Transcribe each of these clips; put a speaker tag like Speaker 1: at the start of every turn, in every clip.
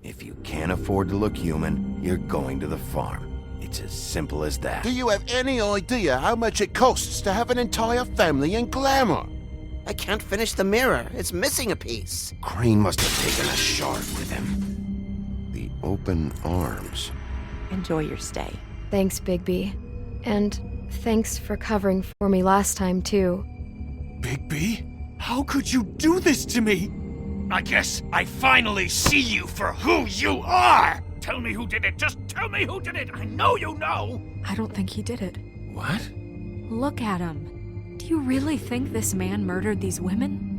Speaker 1: If you can't afford to look human, you're going to the farm. It's as simple as that.
Speaker 2: Do you have any idea how much it costs to have an entire family in glamour?
Speaker 3: I can't finish the mirror. It's missing a piece.
Speaker 1: Crane must have taken a shard with him. The open arms.
Speaker 4: Enjoy your stay.
Speaker 5: Thanks, Bigby. And thanks for covering for me last time, too.
Speaker 6: Bigby? How could you do this to me? I guess I finally see you for who you are! Tell me who did it! Just tell me who did it! I know you know!
Speaker 7: I don't think he did it.
Speaker 6: What?
Speaker 7: Look at him. Do you really think this man murdered these women?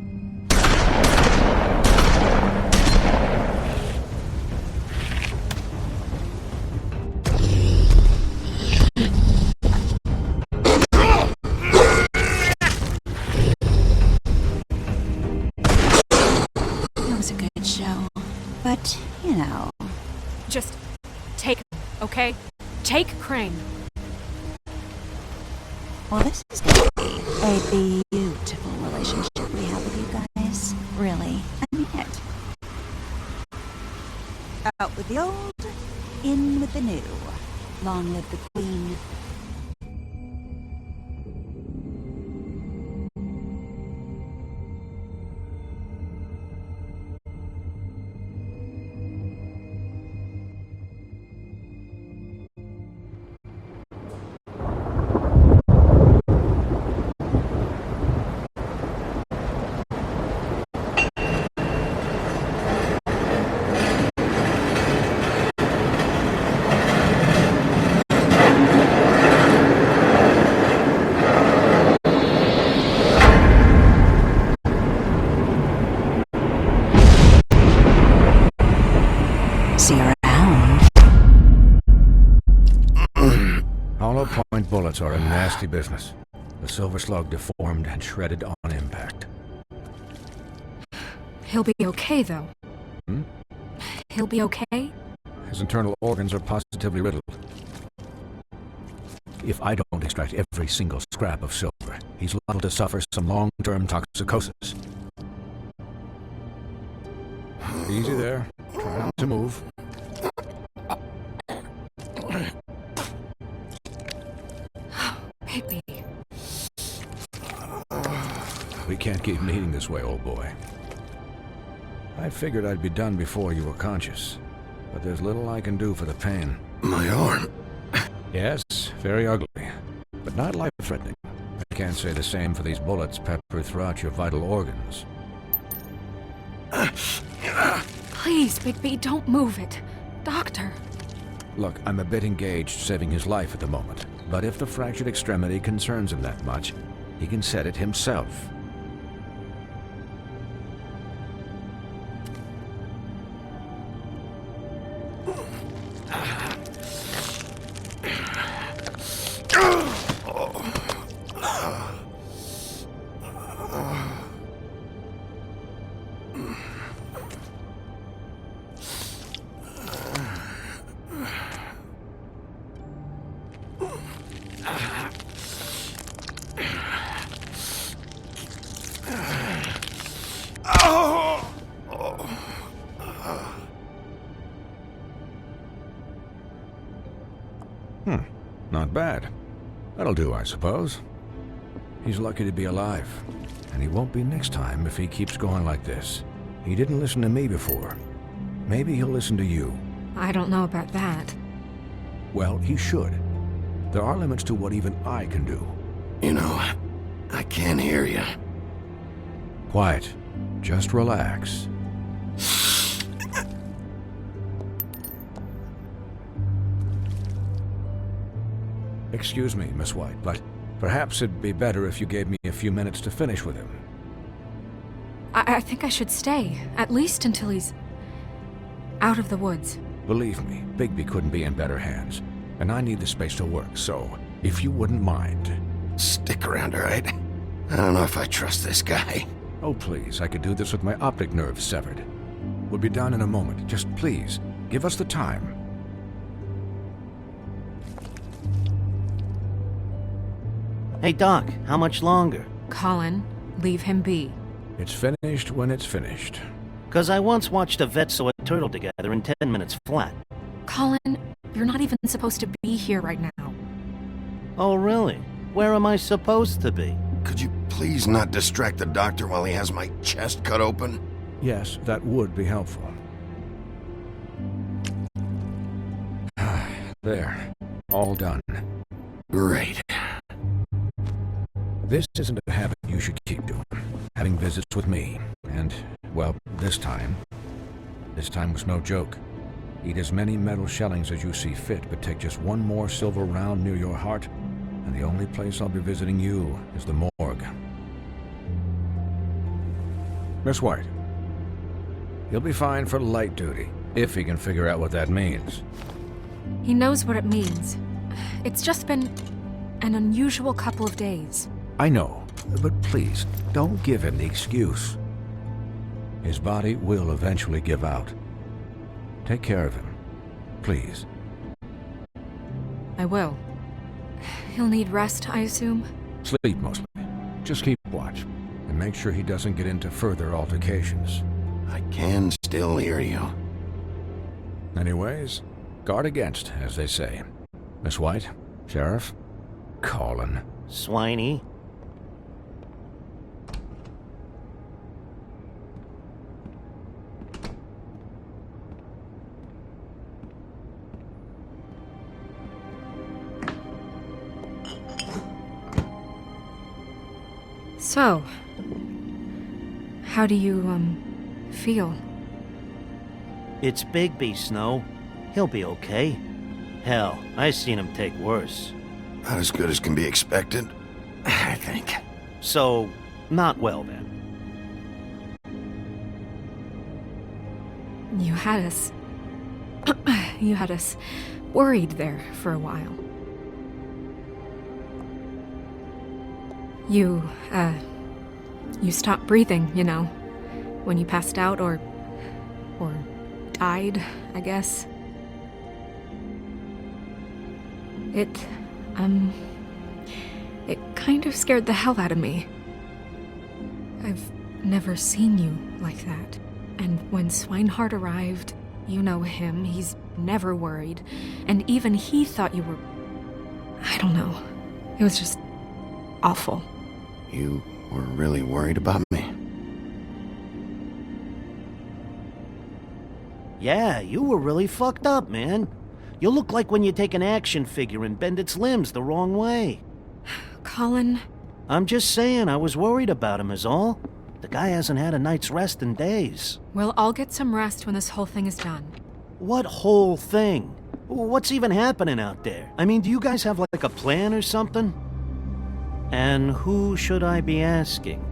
Speaker 4: But, you know...
Speaker 7: Just take him, okay? Take Crane.
Speaker 4: Well, this is gonna be a beautiful relationship we have with you guys. Really. I mean it. Out with the old, in with the new. Long live the Queen. See you around.
Speaker 8: Hollow point bullets are a nasty business. The Silver Slug deformed and shredded on impact.
Speaker 7: He'll be okay, though. He'll be okay?
Speaker 8: His internal organs are positively riddled. If I don't extract every single scrap of silver, he's liable to suffer some long-term toxicosis. Easy there. Try not to move.
Speaker 7: Baby.
Speaker 8: We can't keep meeting this way, old boy. I figured I'd be done before you were conscious, but there's little I can do for the pain.
Speaker 1: My arm.
Speaker 8: Yes, very ugly, but not life-threatening. I can't say the same for these bullets peppered throughout your vital organs.
Speaker 7: Please, Bigby, don't move it. Doctor.
Speaker 8: Look, I'm a bit engaged saving his life at the moment, but if the fractured extremity concerns him that much, he can set it himself. Not bad. That'll do, I suppose. He's lucky to be alive, and he won't be next time if he keeps going like this. He didn't listen to me before. Maybe he'll listen to you.
Speaker 7: I don't know about that.
Speaker 8: Well, he should. There are limits to what even I can do.
Speaker 1: You know, I can't hear you.
Speaker 8: Quiet. Just relax. Excuse me, Miss White, but perhaps it'd be better if you gave me a few minutes to finish with him.
Speaker 7: I think I should stay, at least until he's out of the woods.
Speaker 8: Believe me, Bigby couldn't be in better hands, and I need the space to work, so if you wouldn't mind.
Speaker 1: Stick around, all right? I don't know if I trust this guy.
Speaker 8: Oh, please, I could do this with my optic nerve severed. We'll be down in a moment. Just please, give us the time.
Speaker 3: Hey, Doc, how much longer?
Speaker 7: Colin, leave him be.
Speaker 8: It's finished when it's finished.
Speaker 3: 'Cause I once watched a vet sew a turtle together in 10 minutes flat.
Speaker 7: Colin, you're not even supposed to be here right now.
Speaker 3: Oh, really? Where am I supposed to be?
Speaker 1: Could you please not distract the doctor while he has my chest cut open?
Speaker 8: Yes, that would be helpful. There. All done.
Speaker 1: Great.
Speaker 8: This isn't a habit you should keep doing. Having visits with me. And, well, this time was no joke. Eat as many metal shellings as you see fit, but take just one more silver round near your heart, and the only place I'll be visiting you is the morgue. Miss White. He'll be fine for light duty, if he can figure out what that means.
Speaker 7: He knows what it means. It's just been an unusual couple of days.
Speaker 8: I know, but please, don't give him the excuse. His body will eventually give out. Take care of him, please.
Speaker 7: I will. He'll need rest, I assume?
Speaker 8: Sleep mostly. Just keep watch, and make sure he doesn't get into further altercations.
Speaker 1: I can still hear you.
Speaker 8: Anyways, guard against, as they say. Miss White, Sheriff, Colin.
Speaker 3: Swiney?
Speaker 7: So, how do you, feel?
Speaker 3: It's Bigby, Snow. He'll be okay. Hell, I've seen him take worse.
Speaker 1: Not as good as can be expected, I think.
Speaker 3: So, not well then.
Speaker 7: You had us... you had us worried there for a while. You stopped breathing, you know, when you passed out or died, I guess. It kind of scared the hell out of me. I've never seen you like that. And when Swinehart arrived, you know him, he's never worried. And even he thought you were... I don't know. It was just awful.
Speaker 1: You were really worried about me?
Speaker 3: Yeah, you were really fucked up, man. You look like when you take an action figure and bend its limbs the wrong way.
Speaker 7: Colin...
Speaker 3: I'm just saying I was worried about him is all. The guy hasn't had a night's rest in days.
Speaker 7: We'll all get some rest when this whole thing is done.
Speaker 3: What whole thing? What's even happening out there? I mean, do you guys have like a plan or something? And who should I be asking?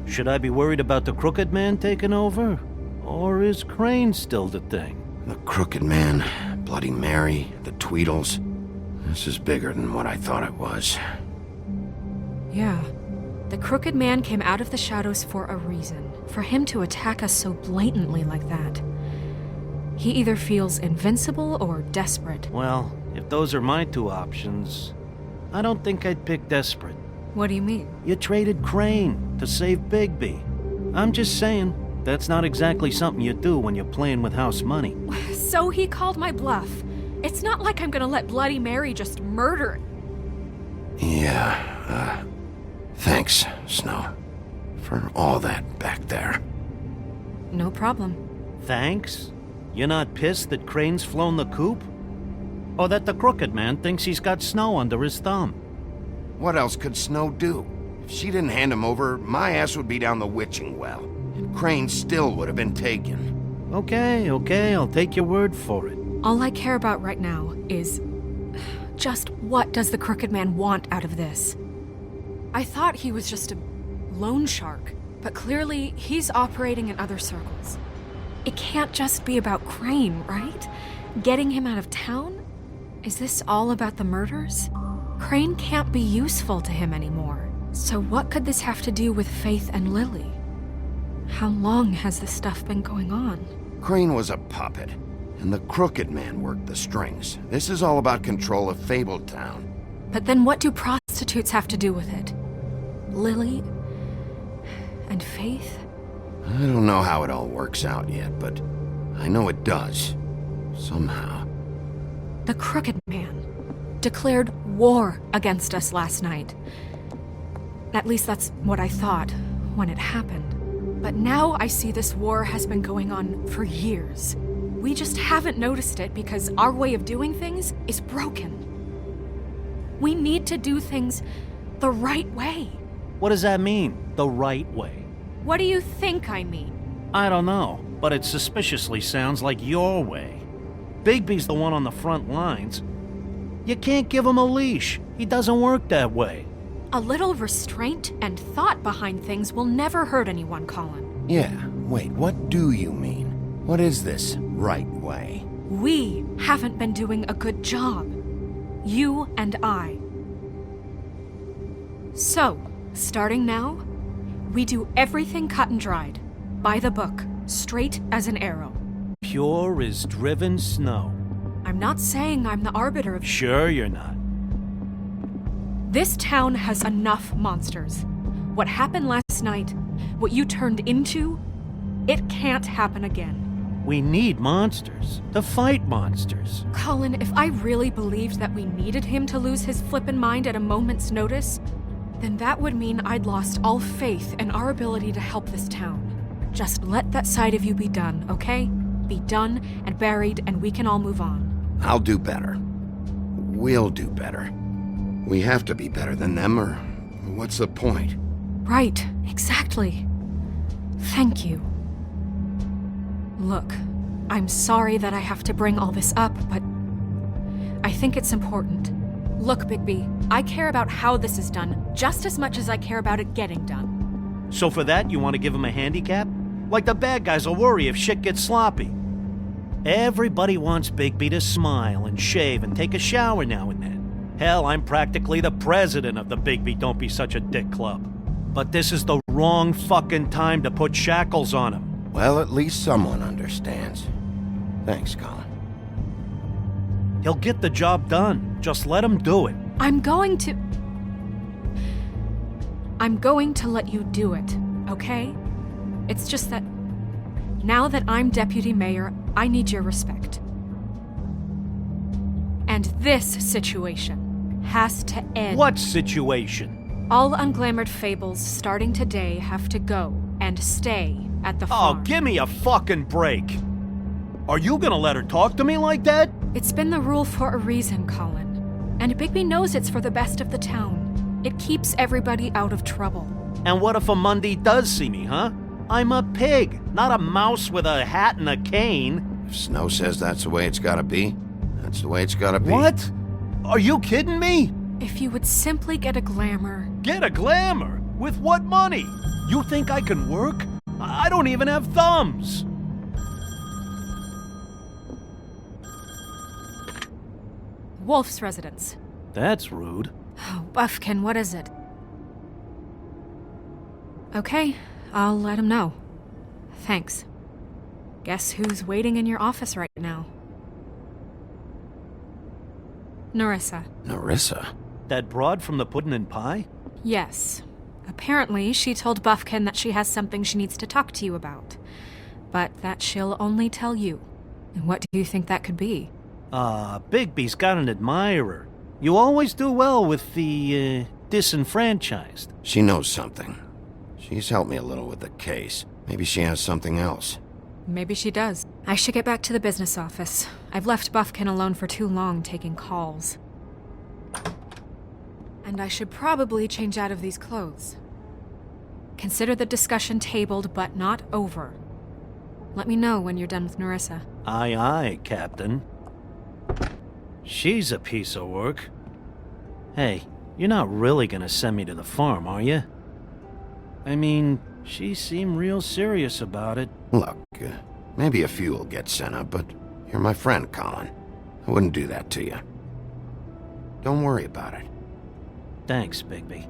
Speaker 3: Should I be worried about the Crooked Man taking over? Or is Crane still the thing?
Speaker 1: The Crooked Man, Bloody Mary, the Tweedles. This is bigger than what I thought it was.
Speaker 7: Yeah. The Crooked Man came out of the shadows for a reason. For him to attack us so blatantly like that. He either feels invincible or desperate.
Speaker 3: Well, if those are my two options, I don't think I'd pick desperate.
Speaker 7: What do you mean?
Speaker 3: You traded Crane to save Bigby. I'm just saying, that's not exactly something you do when you're playing with house money.
Speaker 7: So he called my bluff. It's not like I'm gonna let Bloody Mary just murder...
Speaker 1: Yeah, thanks, Snow, for all that back there.
Speaker 7: No problem.
Speaker 3: Thanks? You're not pissed that Crane's flown the coop? Or that the Crooked Man thinks he's got Snow under his thumb?
Speaker 1: What else could Snow do? If she didn't hand him over, my ass would be down the witching well. And Crane still would have been taken.
Speaker 3: Okay, I'll take your word for it.
Speaker 7: All I care about right now is... just what does the Crooked Man want out of this? I thought he was just a loan shark, but clearly he's operating in other circles. It can't just be about Crane, right? Getting him out of town? Is this all about the murders? Crane can't be useful to him anymore. So what could this have to do with Faith and Lily? How long has this stuff been going on?
Speaker 1: Crane was a puppet, and the Crooked Man worked the strings. This is all about control of Fabletown.
Speaker 7: But then what do prostitutes have to do with it? Lily? And Faith?
Speaker 1: I don't know how it all works out yet, but I know it does. Somehow.
Speaker 7: The Crooked Man declared war against us last night. At least that's what I thought when it happened. But now I see this war has been going on for years. We just haven't noticed it because our way of doing things is broken. We need to do things the right way.
Speaker 3: What does that mean, the right way?
Speaker 7: What do you think I mean?
Speaker 3: I don't know, but it suspiciously sounds like your way. Bigby's the one on the front lines. You can't give him a leash. He doesn't work that way.
Speaker 7: A little restraint and thought behind things will never hurt anyone, Colin.
Speaker 1: Yeah, wait, what do you mean? What is this right way?
Speaker 7: We haven't been doing a good job. You and I. So, starting now, we do everything cut and dried. By the book, straight as an arrow.
Speaker 3: Pure as driven snow.
Speaker 7: I'm not saying I'm the arbiter of...
Speaker 3: Sure you're not.
Speaker 7: This town has enough monsters. What happened last night, what you turned into, it can't happen again.
Speaker 3: We need monsters. To fight monsters.
Speaker 7: Colin, if I really believed that we needed him to lose his flippin' mind at a moment's notice, then that would mean I'd lost all faith in our ability to help this town. Just let that side of you be done, okay? Be done and buried, and we can all move on.
Speaker 1: I'll do better. We'll do better. We have to be better than them, or what's the point?
Speaker 7: Right, exactly. Thank you. Look, I'm sorry that I have to bring all this up, but I think it's important. Look, Bigby, I care about how this is done just as much as I care about it getting done.
Speaker 3: So for that, you want to give him a handicap? Like the bad guys will worry if shit gets sloppy. Everybody wants Bigby to smile and shave and take a shower now and then. Hell, I'm practically the president of the Bigby Don't Be Such a Dick Club. But this is the wrong fucking time to put shackles on him.
Speaker 1: Well, at least someone understands. Thanks, Colin.
Speaker 3: He'll get the job done. Just let him do it.
Speaker 7: I'm going to let you do it, okay? It's just that now that I'm deputy mayor, I need your respect. And this situation has to end.
Speaker 3: What situation?
Speaker 7: All unglamored fables starting today have to go and stay at the farm.
Speaker 3: Oh, give me a fucking break. Are you gonna let her talk to me like that?
Speaker 7: It's been the rule for a reason, Colin. And Bigby knows it's for the best of the town. It keeps everybody out of trouble.
Speaker 3: And what if a Mundy does see me, huh? I'm a pig, not a mouse with a hat and a cane.
Speaker 1: If Snow says that's the way it's gotta be, that's the way it's gotta be.
Speaker 3: What? Are you kidding me?
Speaker 7: If you would simply get a glamour.
Speaker 3: Get a glamour? With what money? You think I can work? I don't even have thumbs.
Speaker 7: Wolf's residence.
Speaker 3: That's rude.
Speaker 7: Oh, Buffkin, what is it? Okay, I'll let him know. Thanks. Guess who's waiting in your office right now? Narissa.
Speaker 1: Narissa?
Speaker 3: That broad from the Puddin' and Pie?
Speaker 7: Yes. Apparently, she told Buffkin that she has something she needs to talk to you about. But that she'll only tell you. And what do you think that could be?
Speaker 3: Bigby's got an admirer. You always do well with the, disenfranchised.
Speaker 1: She knows something. She's helped me a little with the case. Maybe she has something else.
Speaker 7: Maybe she does. I should get back to the business office. I've left Buffkin alone for too long taking calls. And I should probably change out of these clothes. Consider the discussion tabled, but not over. Let me know when you're done with Narissa.
Speaker 3: Aye, aye, Captain. She's a piece of work. Hey, you're not really gonna send me to the farm, are you? I mean, she seemed real serious about it.
Speaker 1: Look, maybe a few will get sent up, but you're my friend, Colin. I wouldn't do that to you. Don't worry about it.
Speaker 3: Thanks, Bigby.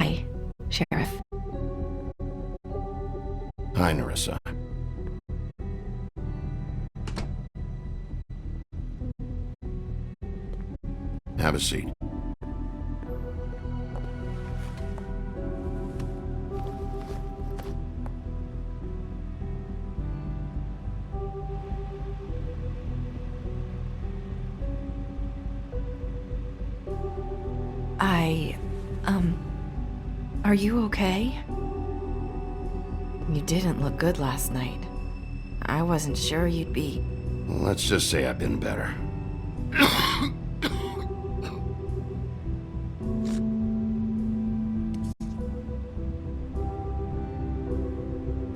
Speaker 7: Hi, Sheriff.
Speaker 1: Hi, Nerissa. Have a seat.
Speaker 9: Are you okay? You didn't look good last night. I wasn't sure you'd be...
Speaker 1: Well, let's just say I've been better.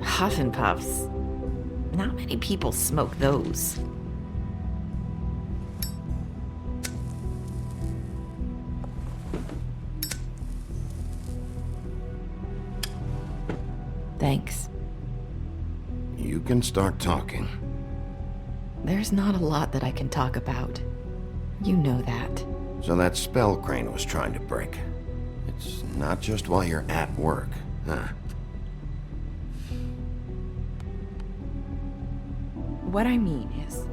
Speaker 9: Huff and puffs. Not many people smoke those. Thanks.
Speaker 1: You can start talking.
Speaker 9: There's not a lot that I can talk about. You know that.
Speaker 1: So that spell Crane was trying to break. It's not just while you're at work, huh?
Speaker 9: What I mean is,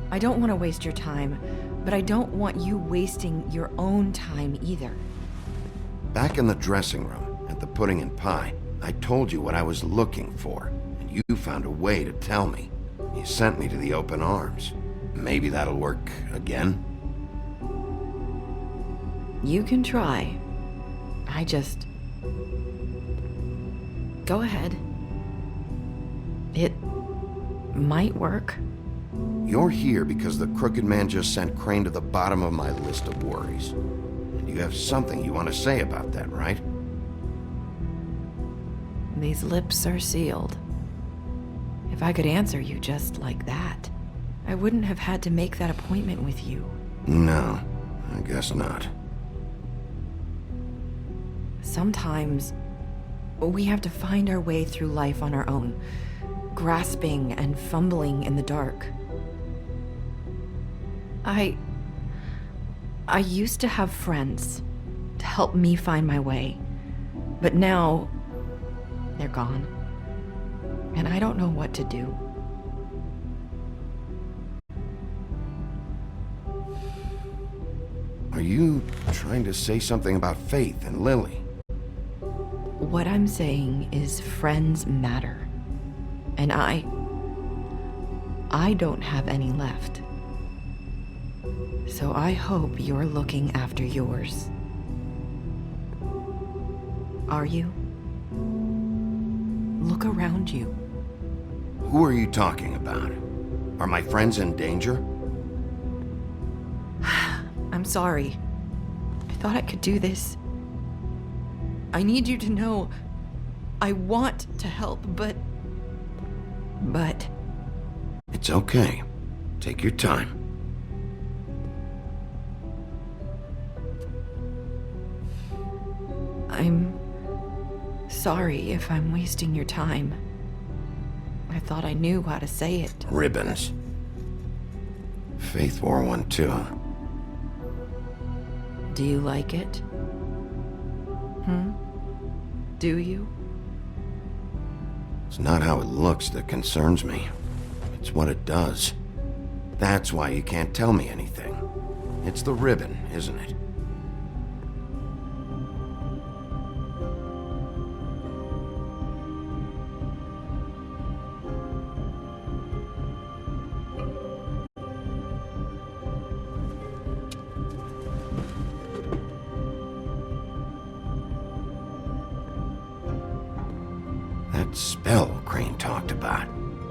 Speaker 9: I don't want to waste your time, but I don't want you wasting your own time either.
Speaker 1: Back in the dressing room, at the pudding and pie, I told you what I was looking for, and you found a way to tell me. You sent me to the open arms. Maybe that'll work again?
Speaker 9: You can try. I just... Go ahead. It might work.
Speaker 1: You're here because the crooked man just sent Crane to the bottom of my list of worries. And you have something you want to say about that, right?
Speaker 9: These lips are sealed. If I could answer you just like that, I wouldn't have had to make that appointment with you.
Speaker 1: No, I guess not.
Speaker 9: Sometimes, we have to find our way through life on our own, grasping and fumbling in the dark. I used to have friends to help me find my way, but now they're gone, and I don't know what to do.
Speaker 1: Are you trying to say something about Faith and Lily?
Speaker 9: What I'm saying is friends matter, and I don't have any left. So I hope you're looking after yours. Are you? Look around you.
Speaker 1: Who are you talking about? Are my friends in danger?
Speaker 9: I'm sorry. I thought I could do this. I need you to know I want to help, but...
Speaker 1: It's okay. Take your time.
Speaker 9: I'm sorry if I'm wasting your time. I thought I knew how to say it.
Speaker 1: Ribbons. Faith 412.
Speaker 9: Do you like it? Do you?
Speaker 1: It's not how it looks that concerns me. It's what it does. That's why you can't tell me anything. It's the ribbon, isn't it? That spell Crane talked about.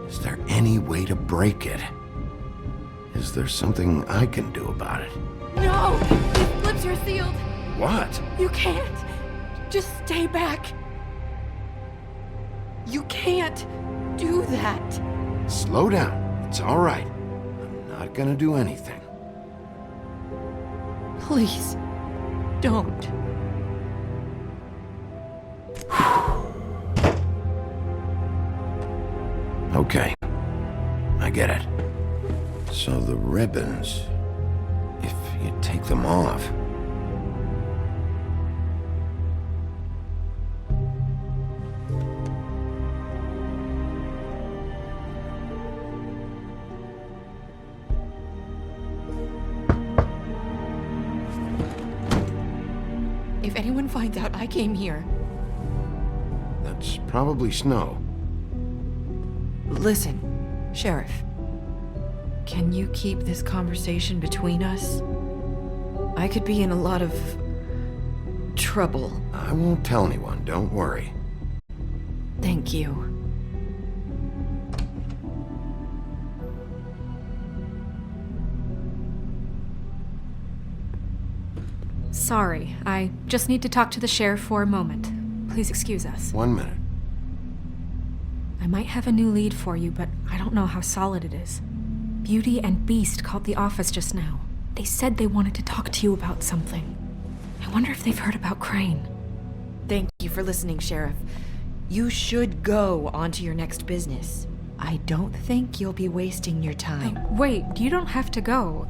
Speaker 1: Is there any way to break it? Is there something I can do about it?
Speaker 7: No! These lips are sealed!
Speaker 1: What?
Speaker 7: You can't! Just stay back! You can't do that!
Speaker 1: Slow down. It's all right. I'm not gonna do anything.
Speaker 7: Please, don't.
Speaker 1: Okay. I get it. So the ribbons, if you take them off...
Speaker 9: If anyone finds out I came here...
Speaker 1: That's probably Snow.
Speaker 9: Listen, Sheriff. Can you keep this conversation between us? I could be in a lot of... trouble.
Speaker 1: I won't tell anyone, don't worry.
Speaker 9: Thank you.
Speaker 7: Sorry, I just need to talk to the sheriff for a moment. Please excuse us.
Speaker 1: 1 minute.
Speaker 7: I might have a new lead for you, but I don't know how solid it is. Beauty and Beast called the office just now. They said they wanted to talk to you about something. I wonder if they've heard about Crane.
Speaker 9: Thank you for listening, Sheriff. You should go on to your next business. I don't think you'll be wasting your time.
Speaker 7: Wait, you don't have to go.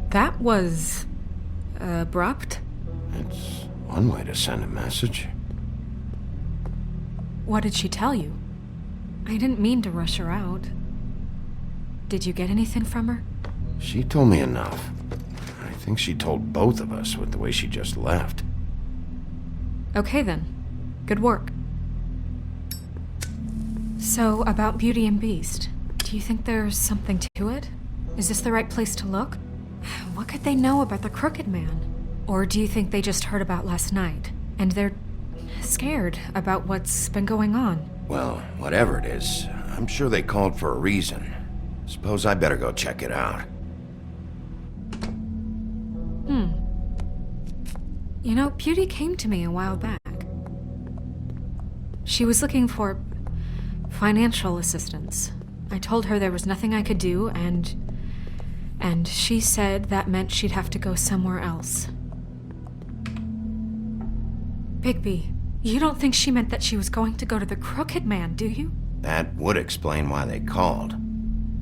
Speaker 7: That was... abrupt?
Speaker 1: It's one way to send a message.
Speaker 7: What did she tell you? I didn't mean to rush her out. Did you get anything from her?
Speaker 1: She told me enough. I think she told both of us with the way she just left.
Speaker 7: Okay then. Good work. So, about Beauty and Beast, do you think there's something to it? Is this the right place to look? What could they know about the Crooked Man? Or do you think they just heard about last night, and they're scared about what's been going on?
Speaker 1: Well, whatever it is, I'm sure they called for a reason. Suppose I better go check it out.
Speaker 7: You know, Beauty came to me a while back. She was looking for financial assistance. I told her there was nothing I could do, and she said that meant she'd have to go somewhere else. Bigby, you don't think she meant that she was going to go to the Crooked Man, do you?
Speaker 1: That would explain why they called.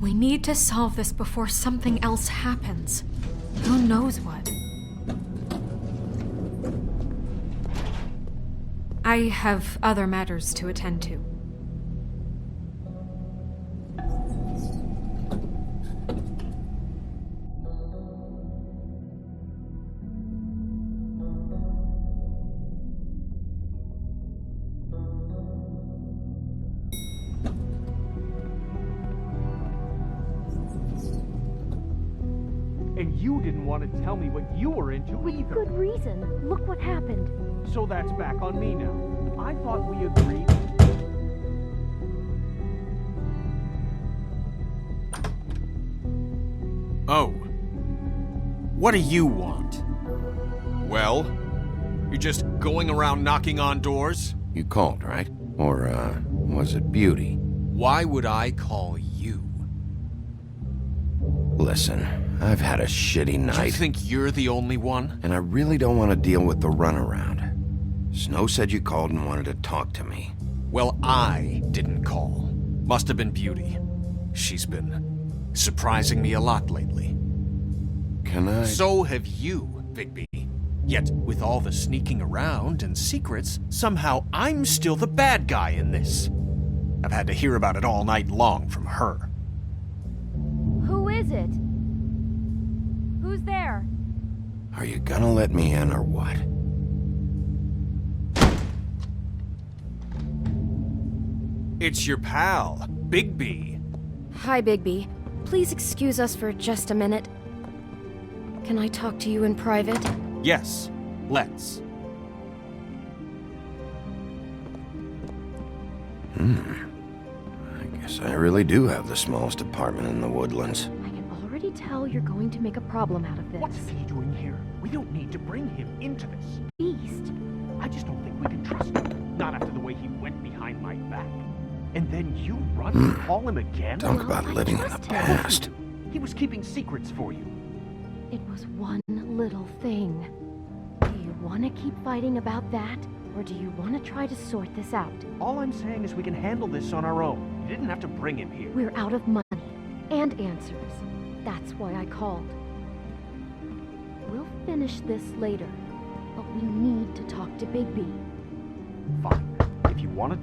Speaker 7: We need to solve this before something else happens. Who knows what? I have other matters to attend to.
Speaker 10: And you didn't want to tell me what you were into either.
Speaker 11: Good reason. Look what happened.
Speaker 10: So that's back on me now. I thought we agreed.
Speaker 6: Oh. What do you want? Well? You're just going around knocking on doors?
Speaker 1: You called, right? Or, was it Beauty?
Speaker 6: Why would I call you?
Speaker 1: Listen, I've had a shitty night.
Speaker 6: You think you're the only one?
Speaker 1: And I really don't want to deal with the runaround. Snow said you called and wanted to talk to me.
Speaker 6: Well, I didn't call. Must have been Beauty. She's been surprising me a lot lately.
Speaker 1: Can I?
Speaker 6: So have you, Bigby. Yet, with all the sneaking around and secrets, somehow I'm still the bad guy in this. I've had to hear about it all night long from her.
Speaker 11: Who is it? Who's there?
Speaker 1: Are you gonna let me in or what?
Speaker 6: It's your pal, Bigby.
Speaker 5: Hi, Bigby. Please excuse us for just a minute. Can I talk to you in private?
Speaker 6: Yes, let's.
Speaker 1: I guess I really do have the smallest apartment in the Woodlands.
Speaker 11: I can already tell you're going to make a problem out of this.
Speaker 10: What's he doing here? We don't need to bring him into this.
Speaker 11: Beast?
Speaker 10: I just don't think we can trust him. Not after the way he went behind my back. And then you run and call him again?
Speaker 1: Talk
Speaker 11: Well,
Speaker 1: about
Speaker 11: I
Speaker 1: living in the
Speaker 11: trust him.
Speaker 1: past.
Speaker 10: He was keeping secrets for you.
Speaker 11: It was one little thing. Do you want to keep fighting about that? Or do you want to try to sort this out?
Speaker 10: All I'm saying is we can handle this on our own. You didn't have to bring him here.
Speaker 11: We're out of money and answers. That's why I called. We'll finish this later, but we need to talk to Bigby.
Speaker 10: Fine. If you want to...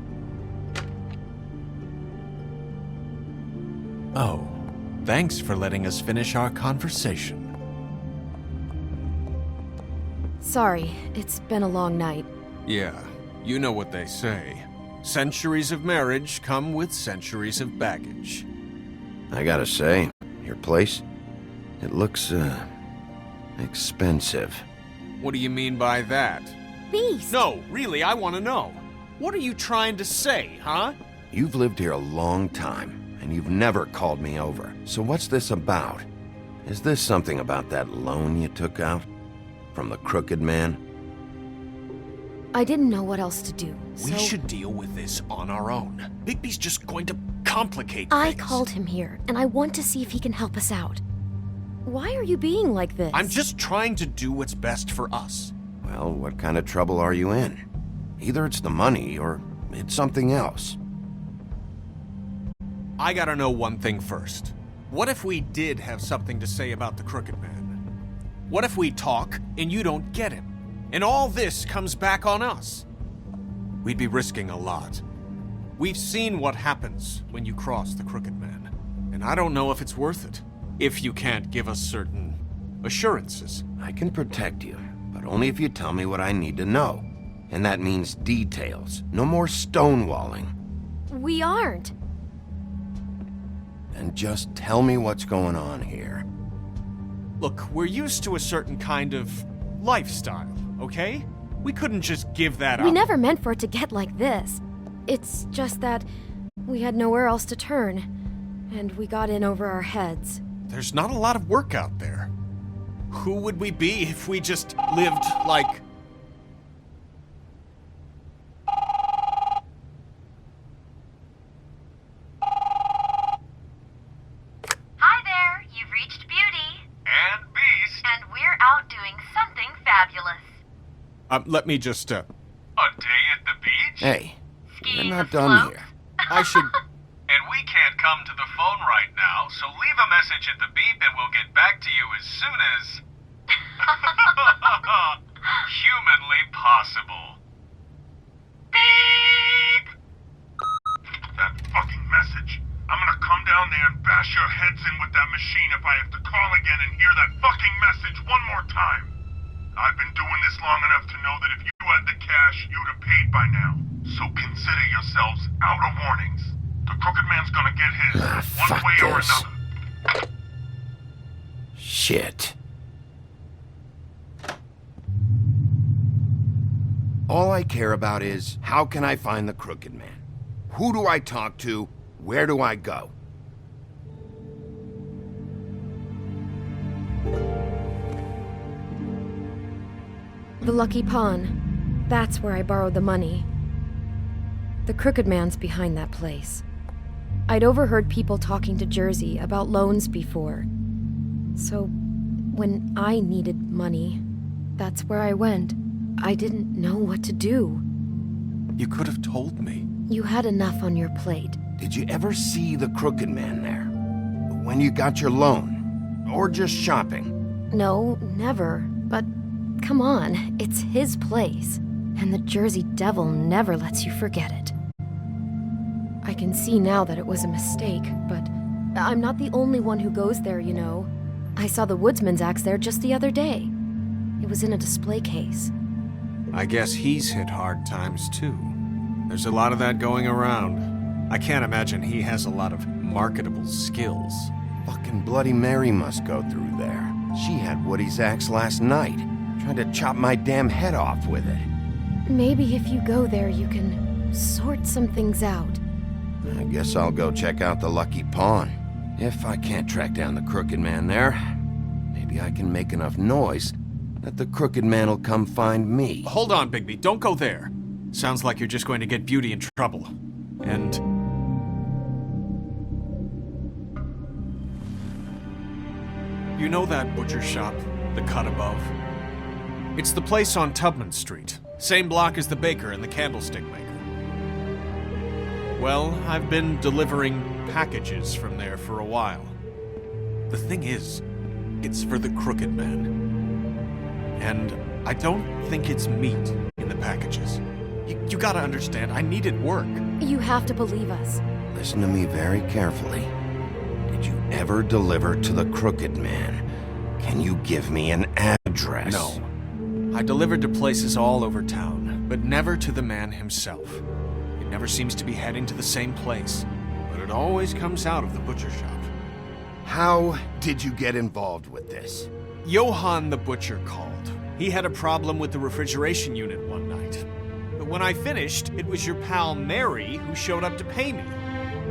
Speaker 6: Oh, thanks for letting us finish our conversation.
Speaker 5: Sorry, it's been a long night.
Speaker 6: Yeah, you know what they say. Centuries of marriage come with centuries of baggage.
Speaker 1: I gotta say, your place, it looks, expensive.
Speaker 6: What do you mean by that?
Speaker 11: Beast!
Speaker 6: No, really, I want to know. What are you trying to say, huh?
Speaker 1: You've lived here a long time, and you've never called me over. So what's this about? Is this something about that loan you took out? From the crooked man?
Speaker 5: I didn't know what else to do, so...
Speaker 6: We should deal with this on our own. Bigby's just going to complicate
Speaker 5: I
Speaker 6: things.
Speaker 5: called him here, and I want to see if he can help us out. Why are you being like this?
Speaker 6: I'm just trying to do what's best for us.
Speaker 1: Well, what kind of trouble are you in? Either it's the money, or it's something else.
Speaker 6: I gotta know one thing first. What if we did have something to say about the crooked man? What if we talk, and you don't get him? And all this comes back on us. We'd be risking a lot. We've seen what happens when you cross the crooked man, and I don't know if it's worth it, if you can't give us certain assurances.
Speaker 1: I can protect you, but only if you tell me what I need to know. And that means details. No more stonewalling.
Speaker 5: We aren't.
Speaker 1: And just tell me what's going on here.
Speaker 6: Look, we're used to a certain kind of lifestyle, okay? We couldn't just give that up.
Speaker 5: We never meant for it to get like this. It's just that we had nowhere else to turn, and we got in over our heads.
Speaker 6: There's not a lot of work out there. Who would we be if we just lived like...
Speaker 12: Hi there, you've reached Beauty. And Beast. And we're out doing something fabulous.
Speaker 6: let me just,
Speaker 12: A day at the beach?
Speaker 1: Hey,
Speaker 12: Skiing
Speaker 1: we're not
Speaker 12: the
Speaker 1: done
Speaker 12: slopes?
Speaker 1: here.
Speaker 6: I should...
Speaker 12: And we can't come to the phone right now, so leave a message at the beep and we'll get back to you as soon as... humanly possible. Beep! That fucking message. I'm gonna come down there and bash your heads in with that machine if I have to call again and hear that fucking message one more time. I've been doing this long enough to know that if you had the cash, you'd have paid by now. So consider yourselves out of warnings. The crooked man's gonna get his, one
Speaker 1: fuck
Speaker 12: way or
Speaker 1: this.
Speaker 12: another.
Speaker 1: Shit. All I care about is, how can I find the crooked man? Who do I talk to? Where do I go?
Speaker 5: The Lucky Pawn. That's where I borrowed the money. The crooked man's behind that place. I'd overheard people talking to Jersey about loans before. So, when I needed money, that's where I went. I didn't know what to do.
Speaker 6: You could have told me.
Speaker 5: You had enough on your plate.
Speaker 1: Did you ever see the Crooked Man there? When you got your loan? Or just shopping?
Speaker 5: No, never. But come on, it's his place. And the Jersey Devil never lets you forget it. I can see now that it was a mistake, but I'm not the only one who goes there, you know. I saw the Woodsman's axe there just the other day. It was in a display case.
Speaker 6: I guess he's hit hard times too. There's a lot of that going around. I can't imagine he has a lot of marketable skills.
Speaker 1: Fucking Bloody Mary must go through there. She had Woody's axe last night. Tried to chop my damn head off with it.
Speaker 5: Maybe if you go there, you can sort some things out.
Speaker 1: I guess I'll go check out the Lucky Pawn. If I can't track down the Crooked Man there, maybe I can make enough noise that the Crooked Man will come find me.
Speaker 6: Hold on, Bigby. Don't go there. Sounds like you're just going to get Beauty in trouble. And... you know that butcher shop, the cut above? It's the place on Tubman Street. Same block as the baker and the candlestick maker. Well, I've been delivering packages from there for a while. The thing is, it's for the Crooked Man. And I don't think it's meat in the packages. You gotta understand, I needed work.
Speaker 5: You have to believe us.
Speaker 1: Listen to me very carefully. Did you ever deliver to the Crooked Man? Can you give me an address?
Speaker 6: No. I delivered to places all over town, but never to the man himself. It never seems to be heading to the same place, but it always comes out of the butcher shop.
Speaker 1: How did you get involved with this?
Speaker 6: Johann the butcher called. He had a problem with the refrigeration unit one night. But when I finished, it was your pal Mary who showed up to pay me.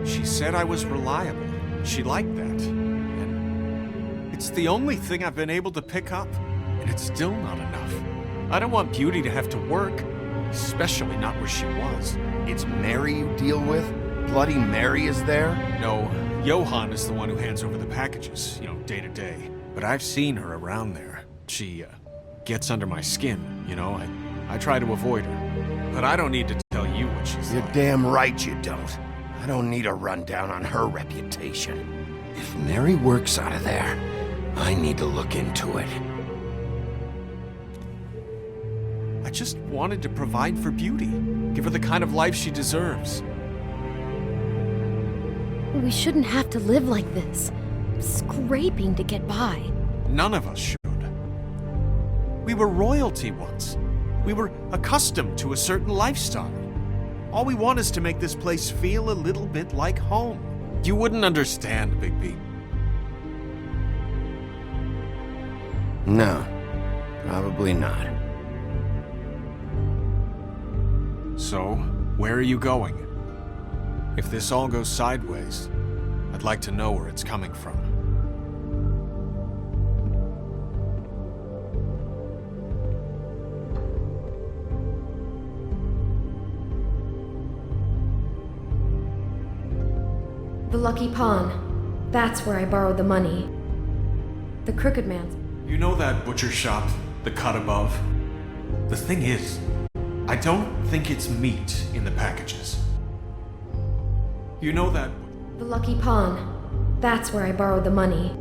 Speaker 6: She said I was reliable. She liked that. And it's the only thing I've been able to pick up, and it's still not enough. I don't want Beauty to have to work, especially not where she was.
Speaker 1: It's Mary you deal with? Bloody Mary is there?
Speaker 6: No, Johann is the one who hands over the packages, day to day. But I've seen her around there. She, gets under my skin, I try to avoid her. But I don't need to tell you what she's
Speaker 1: You're
Speaker 6: like.
Speaker 1: damn right you don't. I don't need a rundown on her reputation. If Mary works out of there, I need to look into it.
Speaker 6: I just wanted to provide for Beauty. Give her the kind of life she deserves.
Speaker 5: We shouldn't have to live like this, scraping to get by.
Speaker 6: None of us should. We were royalty once. We were accustomed to a certain lifestyle. All we want is to make this place feel a little bit like home. You wouldn't understand, Bigby.
Speaker 1: No, probably not.
Speaker 6: So, where are you going? If this all goes sideways, I'd like to know where it's coming from.
Speaker 5: The Lucky Pawn. That's where I borrowed the money. The Crooked Man's.
Speaker 6: You know that butcher shop, the cut above? The thing is, I don't think it's meat in the packages. You know that...
Speaker 5: The Lucky Pawn. That's where I borrowed the money.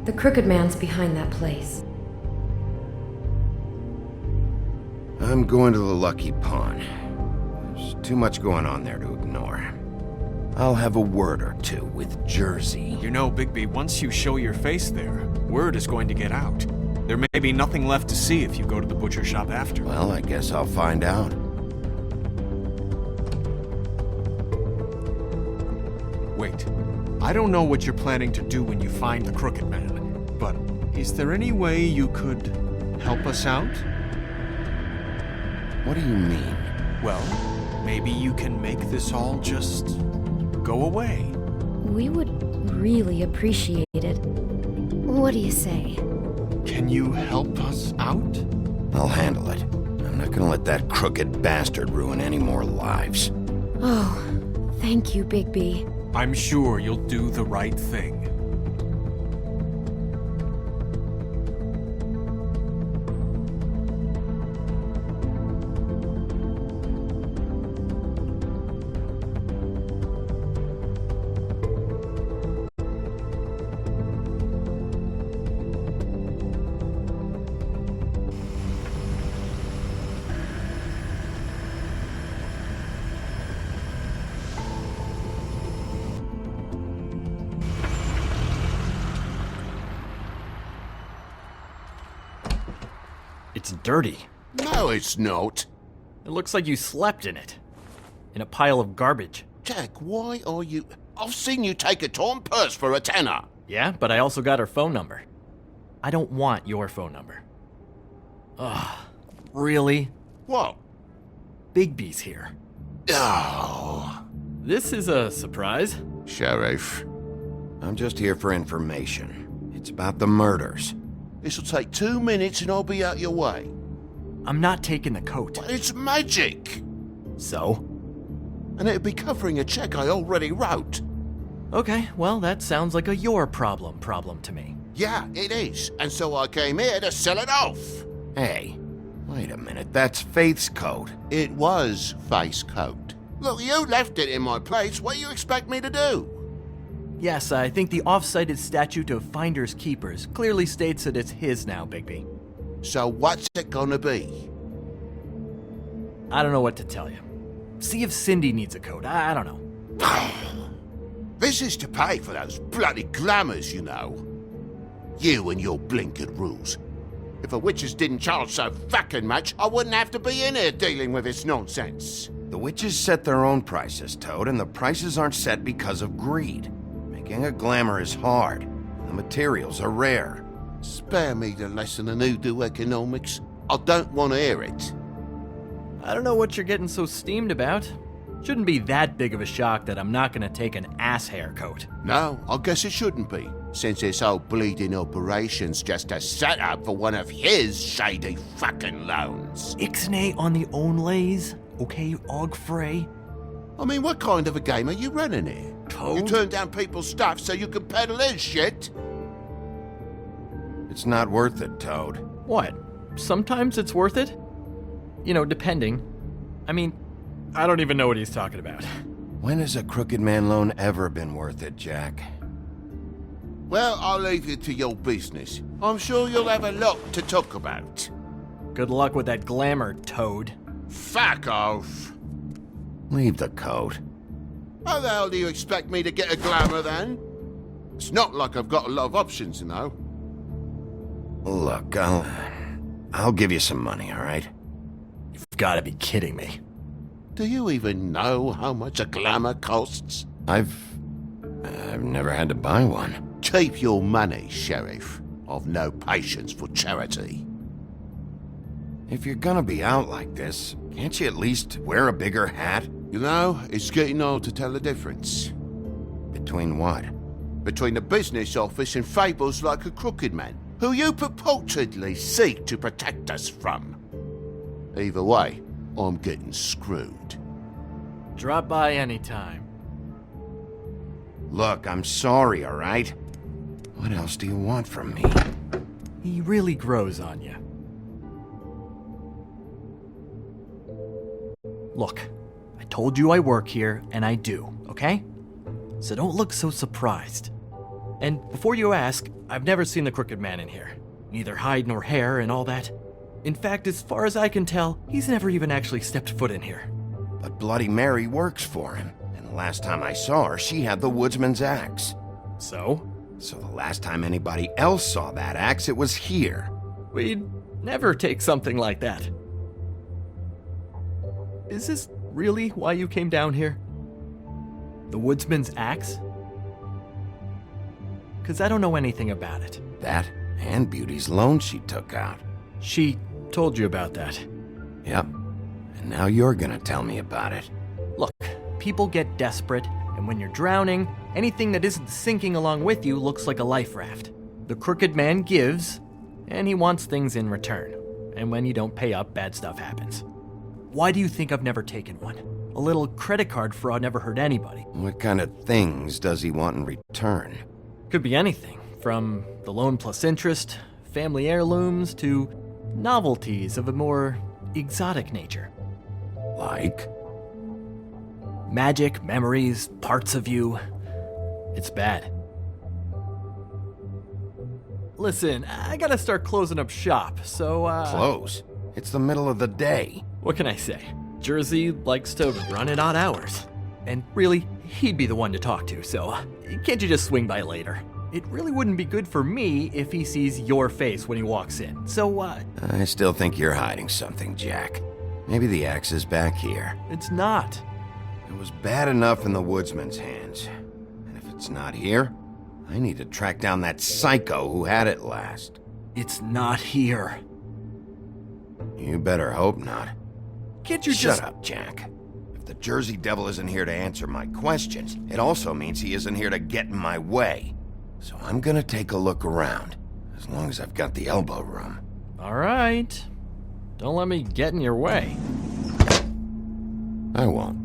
Speaker 5: The Crooked Man's behind that place.
Speaker 1: I'm going to the Lucky Pawn. There's too much going on there to ignore. I'll have a word or two with Jersey.
Speaker 6: You know, Bigby, once you show your face there, word is going to get out. There may be nothing left to see if you go to the butcher shop after.
Speaker 1: Well, I guess I'll find out.
Speaker 6: Wait, I don't know what you're planning to do when you find the Crooked Man, but is there any way you could help us out?
Speaker 1: What do you mean?
Speaker 6: Well, maybe you can make this all just go away.
Speaker 5: We would really appreciate it. What do you say?
Speaker 6: Can you help us out?
Speaker 1: I'll handle it. I'm not gonna let that crooked bastard ruin any more lives.
Speaker 5: Oh, thank you, Bigby.
Speaker 6: I'm sure you'll do the right thing.
Speaker 13: It's dirty.
Speaker 2: No, it's not.
Speaker 13: It looks like you slept in it. In a pile of garbage.
Speaker 2: Jack, why are you... I've seen you take a torn purse for a tenner.
Speaker 13: Yeah, but I also got her phone number. I don't want your phone number. Ugh, really?
Speaker 2: What?
Speaker 13: Bigby's here.
Speaker 2: Oh.
Speaker 13: This is a surprise.
Speaker 2: Sheriff.
Speaker 1: I'm just here for information. It's about the murders.
Speaker 2: This'll take 2 minutes and I'll be out your way.
Speaker 13: I'm not taking the coat.
Speaker 2: But it's magic.
Speaker 13: So?
Speaker 2: And it'd be covering a check I already wrote.
Speaker 13: Okay, well, that sounds like a your problem to me.
Speaker 2: Yeah, it is. And so I came here to sell it off.
Speaker 1: Hey, wait a minute. That's Faith's coat.
Speaker 2: It was Faith's coat. Look, you left it in my place. What do you expect me to do?
Speaker 13: Yes, I think the off-cited statute of Finders Keepers clearly states that it's his now, Bigby.
Speaker 2: So what's it gonna be?
Speaker 13: I don't know what to tell you. See if Cindy needs a coat. I don't know.
Speaker 2: This is to pay for those bloody glamours, you know. You and your blinkered rules. If the witches didn't charge so fucking much, I wouldn't have to be in here dealing with this nonsense.
Speaker 1: The witches set their own prices, Toad, and the prices aren't set because of greed. Making a glamour is hard, and the materials are rare.
Speaker 2: Spare me the lesson in hoodoo economics. I don't want to hear it.
Speaker 13: I don't know what you're getting so steamed about. Shouldn't be that big of a shock that I'm not gonna take an ass haircoat.
Speaker 2: No, I guess it shouldn't be, since this whole bleeding operation's just a setup for one of his shady fucking loans.
Speaker 13: Ixnay on the onlays, okay, Og Frey?
Speaker 2: I mean, what kind of a game are you running here?
Speaker 13: Toad?
Speaker 2: You turn down people's stuff so you can peddle his shit?
Speaker 1: It's not worth it, Toad.
Speaker 13: What? Sometimes it's worth it? You know, depending. I mean, I don't even know what he's talking about.
Speaker 1: When has a crooked man loan ever been worth it, Jack?
Speaker 2: Well, I'll leave you to your business. I'm sure you'll have a lot to talk about.
Speaker 13: Good luck with that glamour, Toad.
Speaker 2: Fuck off.
Speaker 1: Leave the coat.
Speaker 2: How the hell do you expect me to get a glamour then? It's not like I've got a lot of options, you know.
Speaker 1: Look, I'll give you some money, all right?
Speaker 13: You've got to be kidding me.
Speaker 2: Do you even know how much a glamour costs?
Speaker 1: I've never had to buy one.
Speaker 2: Keep your money, Sheriff. I've no patience for charity.
Speaker 1: If you're gonna be out like this, can't you at least wear a bigger hat?
Speaker 2: You know, it's getting hard to tell the difference.
Speaker 1: Between what?
Speaker 2: Between the business office and fables like a crooked man, who you purportedly seek to protect us from. Either way, I'm getting screwed.
Speaker 13: Drop by anytime.
Speaker 1: Look, I'm sorry, all right? What else do you want from me?
Speaker 13: He really grows on you. Look, I told you I work here, and I do, okay? So don't look so surprised. And before you ask, I've never seen the Crooked Man in here. Neither hide nor hair and all that. In fact, as far as I can tell, he's never even actually stepped foot in here.
Speaker 1: But Bloody Mary works for him, and the last time I saw her, she had the woodsman's axe.
Speaker 13: So?
Speaker 1: So the last time anybody else saw that axe, it was here.
Speaker 13: We'd never take something like that. Is this really why you came down here? The woodsman's axe? 'Cause I don't know anything about it.
Speaker 1: That and Beauty's loan she took out.
Speaker 13: She told you about that.
Speaker 1: Yep. And now you're gonna tell me about it.
Speaker 13: Look, people get desperate, and when you're drowning, anything that isn't sinking along with you looks like a life raft. The Crooked Man gives, and he wants things in return. And when you don't pay up, bad stuff happens. Why do you think I've never taken one? A little credit card fraud never hurt anybody.
Speaker 1: What kind of things does he want in return?
Speaker 13: Could be anything, from the loan plus interest, family heirlooms, to novelties of a more exotic nature.
Speaker 1: Like?
Speaker 13: Magic, memories, parts of you. It's bad. Listen, I gotta start closing up shop, so,
Speaker 1: Close? It's the middle of the day.
Speaker 13: What can I say? Jersey likes to run at odd hours. And really, he'd be the one to talk to, so can't you just swing by later? it really wouldn't be good for me if he sees your face when he walks in. So,
Speaker 1: I still think you're hiding something, Jack. Maybe the axe is back here.
Speaker 13: it's not.
Speaker 1: It was bad enough in the woodsman's hands. And if it's not here, I need to track down that psycho who had it last.
Speaker 13: It's not here.
Speaker 1: You better hope not.
Speaker 13: Can't you
Speaker 1: Shut
Speaker 13: just...
Speaker 1: up, Jack. If the Jersey Devil isn't here to answer my questions, it also means he isn't here to get in my way. So I'm gonna take a look around, as long as I've got the elbow room.
Speaker 13: All right. Don't let me get in your way.
Speaker 1: I won't.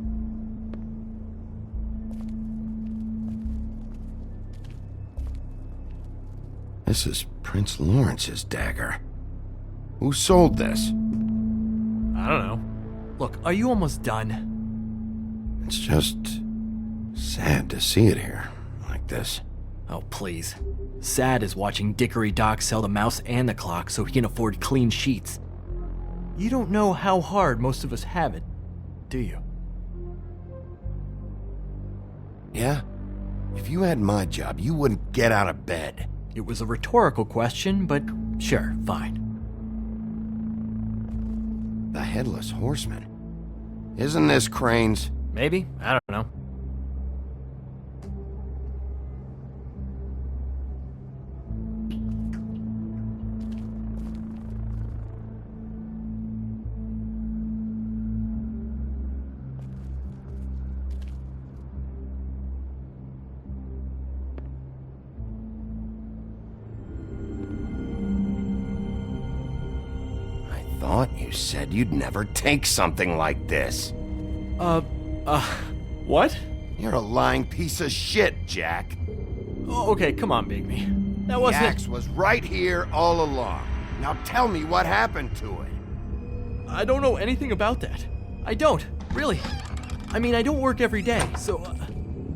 Speaker 1: This is Prince Lawrence's dagger. Who sold this?
Speaker 13: I don't know. Look, are you almost done?
Speaker 1: It's just sad to see it here, like this.
Speaker 13: Oh, please. Sad is watching Dickory Doc sell the mouse and the clock so he can afford clean sheets. You don't know how hard most of us have it, do you?
Speaker 1: Yeah? If you had my job, you wouldn't get out of bed.
Speaker 13: It was a rhetorical question, but sure, fine.
Speaker 1: The Headless Horseman. Isn't this Crane's?
Speaker 13: Maybe? I don't know.
Speaker 1: Thought you said you'd never take something like this.
Speaker 13: What?
Speaker 1: You're a lying piece of shit, Jack.
Speaker 13: Oh, okay, come on, Bigby. That wasn't...
Speaker 1: The axe was right here all along. Now tell me what happened to it.
Speaker 13: I don't know anything about that. I don't, really. I mean, I don't work every day, so...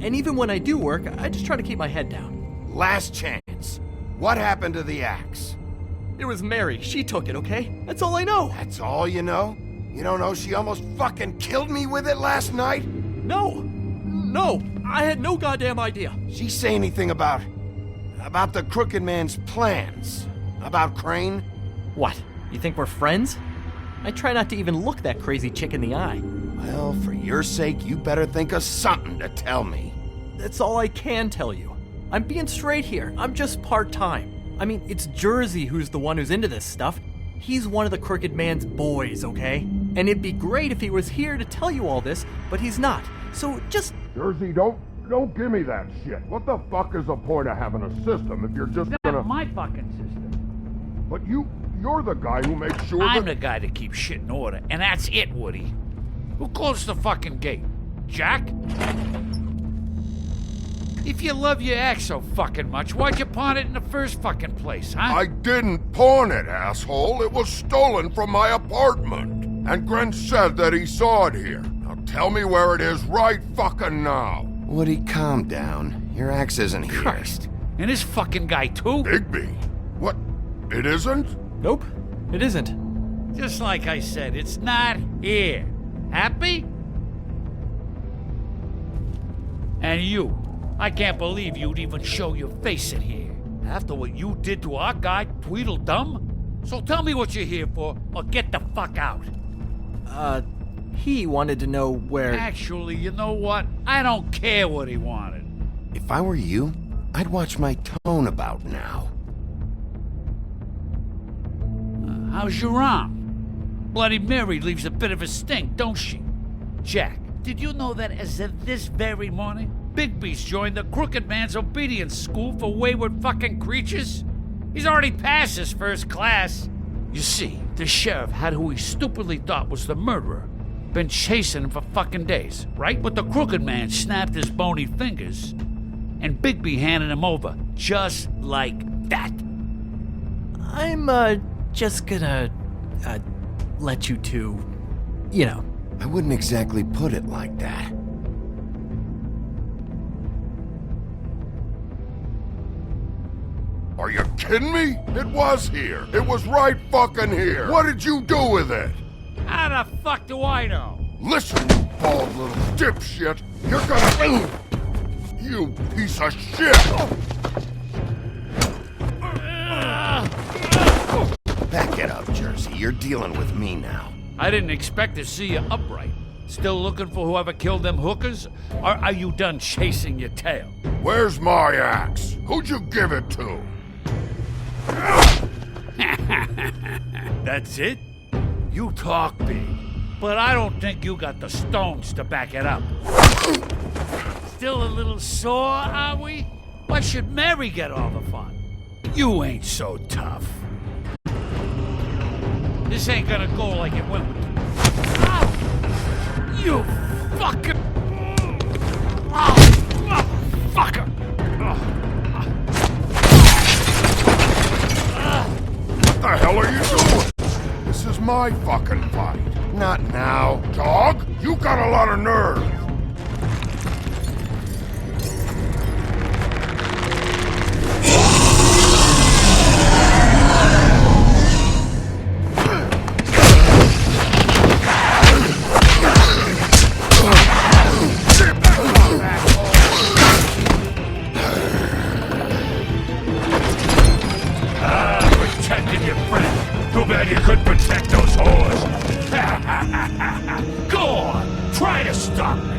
Speaker 13: and even when I do work, I just try to keep my head down.
Speaker 1: Last chance. What happened to the axe?
Speaker 13: It was Mary. She took it, okay? That's all I know.
Speaker 1: That's all you know? You don't know she almost fucking killed me with it last night?
Speaker 13: No! No! I had no goddamn idea.
Speaker 1: She say anything about the Crooked Man's plans? About Crane?
Speaker 13: What? You think we're friends? I try not to even look that crazy chick in the eye.
Speaker 1: Well, for your sake, you better think of something to tell me.
Speaker 13: That's all I can tell you. I'm being straight here. I'm just part-time. I mean, it's Jersey who's the one who's into this stuff. He's one of the Crooked Man's boys, okay? And it'd be great if he was here to tell you all this, but he's not. So just...
Speaker 12: Jersey, don't give me that shit. What the fuck is the point of having a system if you're just gonna...
Speaker 10: Not my fucking system.
Speaker 12: But you're the guy who makes sure
Speaker 14: I'm the guy that keeps shit in order, and that's it, Woody. Who closed the fucking gate? Jack? If you love your axe so fucking much, why'd you pawn it in the first fucking place, huh?
Speaker 12: I didn't pawn it, asshole. It was stolen from my apartment. And Gren said that he saw it here. Now tell me where it is right fucking now.
Speaker 1: Woody, calm down. Your axe isn't here.
Speaker 14: Christ. And this fucking guy, too?
Speaker 12: Bigby. What? It isn't?
Speaker 13: Nope, it isn't.
Speaker 14: Just like I said, it's not here. Happy? And you. I can't believe you'd even show your face in here. After what you did to our guy, Tweedledum? So tell me what you're here for, or get the fuck out.
Speaker 13: He wanted to know where...
Speaker 14: Actually, you know what? I don't care what he wanted.
Speaker 1: If I were you, I'd watch my tone about now.
Speaker 14: How's your arm? Bloody Mary leaves a bit of a stink, don't she? Jack, did you know that as of this very morning, Bigby's joined the Crooked Man's obedience school for wayward fucking creatures? He's already passed his first class. You see, the sheriff had who he stupidly thought was the murderer. Been chasing him for fucking days, right? But the Crooked Man snapped his bony fingers, and Bigby handed him over, just like that.
Speaker 13: I'm, just gonna, let you two, you know.
Speaker 1: I wouldn't exactly put it like that.
Speaker 12: Are you kidding me? It was here. It was right fucking here. What did you do with it?
Speaker 14: How the fuck do I know?
Speaker 12: Listen, you bald little dipshit. You're gonna... You piece of shit!
Speaker 1: Jersey, you're dealing with me now.
Speaker 14: I didn't expect to see you upright. Still looking for whoever killed them hookers? Or are you done chasing your tail?
Speaker 12: Where's my axe? Who'd you give it to?
Speaker 14: That's it? You talk big, but I don't think you got the stones to back it up. Still a little sore, are we? Why should Mary get all the fun? You ain't so tough. This ain't gonna go like it went with you. Ow! You fucking... Motherfucker!
Speaker 12: What the hell are you doing? This is my fucking fight.
Speaker 1: Not now.
Speaker 12: Dog, you got a lot of nerve.
Speaker 14: Protecting your friend. Too bad you couldn't protect those whores. Go on, try to stop me.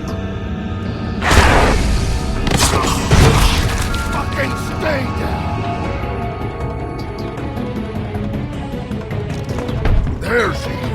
Speaker 12: Fucking stay down. There she is.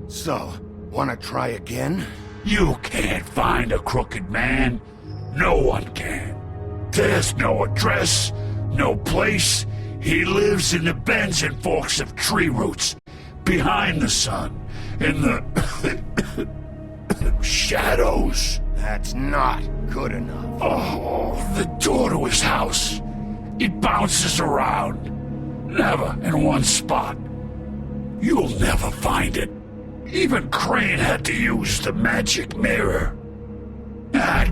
Speaker 1: So, wanna try again?
Speaker 15: You can't find a crooked man. No one can. There's no address, no place. He lives in the bends and forks of tree roots, behind the sun, in the shadows.
Speaker 1: That's not good enough.
Speaker 15: Oh, the door to his house. It bounces around. Never in one spot. You'll never find it. Even Crane had to use the magic mirror. That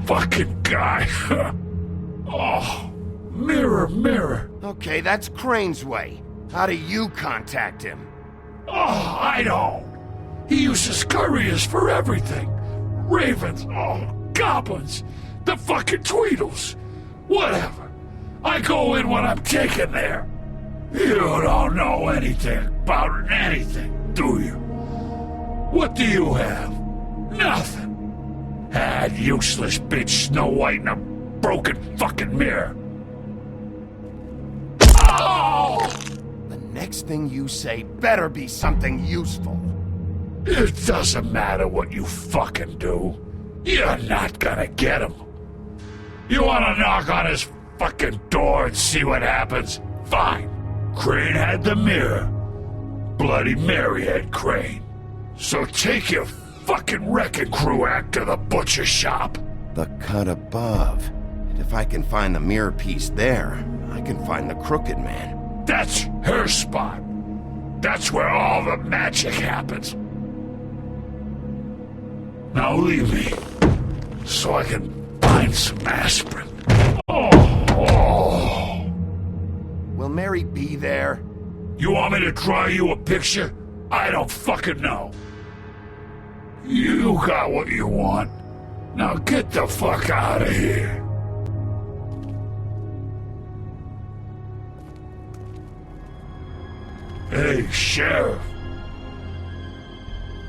Speaker 15: fucking guy. Oh, mirror, mirror.
Speaker 1: Okay, that's Crane's way. How do you contact him?
Speaker 15: Oh, I don't. He uses couriers for everything. Ravens, goblins, the fucking Tweedles. Whatever. I go in when I'm taken there. You don't know anything about anything, do you? What do you have? Nothing. That useless bitch Snow White in a broken fucking mirror. Oh!
Speaker 1: The next thing you say better be something useful.
Speaker 15: It doesn't matter what you fucking do. You're not gonna get him. You wanna knock on his fucking door and see what happens? Fine. Crane had the mirror. Bloody Mary had Crane. So take your fucking wrecking crew act to the butcher shop.
Speaker 1: The cut above. And if I can find the mirror piece there, I can find the Crooked Man.
Speaker 15: That's her spot. That's where all the magic happens. Now leave me, so I can find some aspirin. Oh.
Speaker 1: Will Mary be there?
Speaker 15: You want me to draw you a picture? I don't fucking know. You got what you want. Now get the fuck out of here. Hey, Sheriff.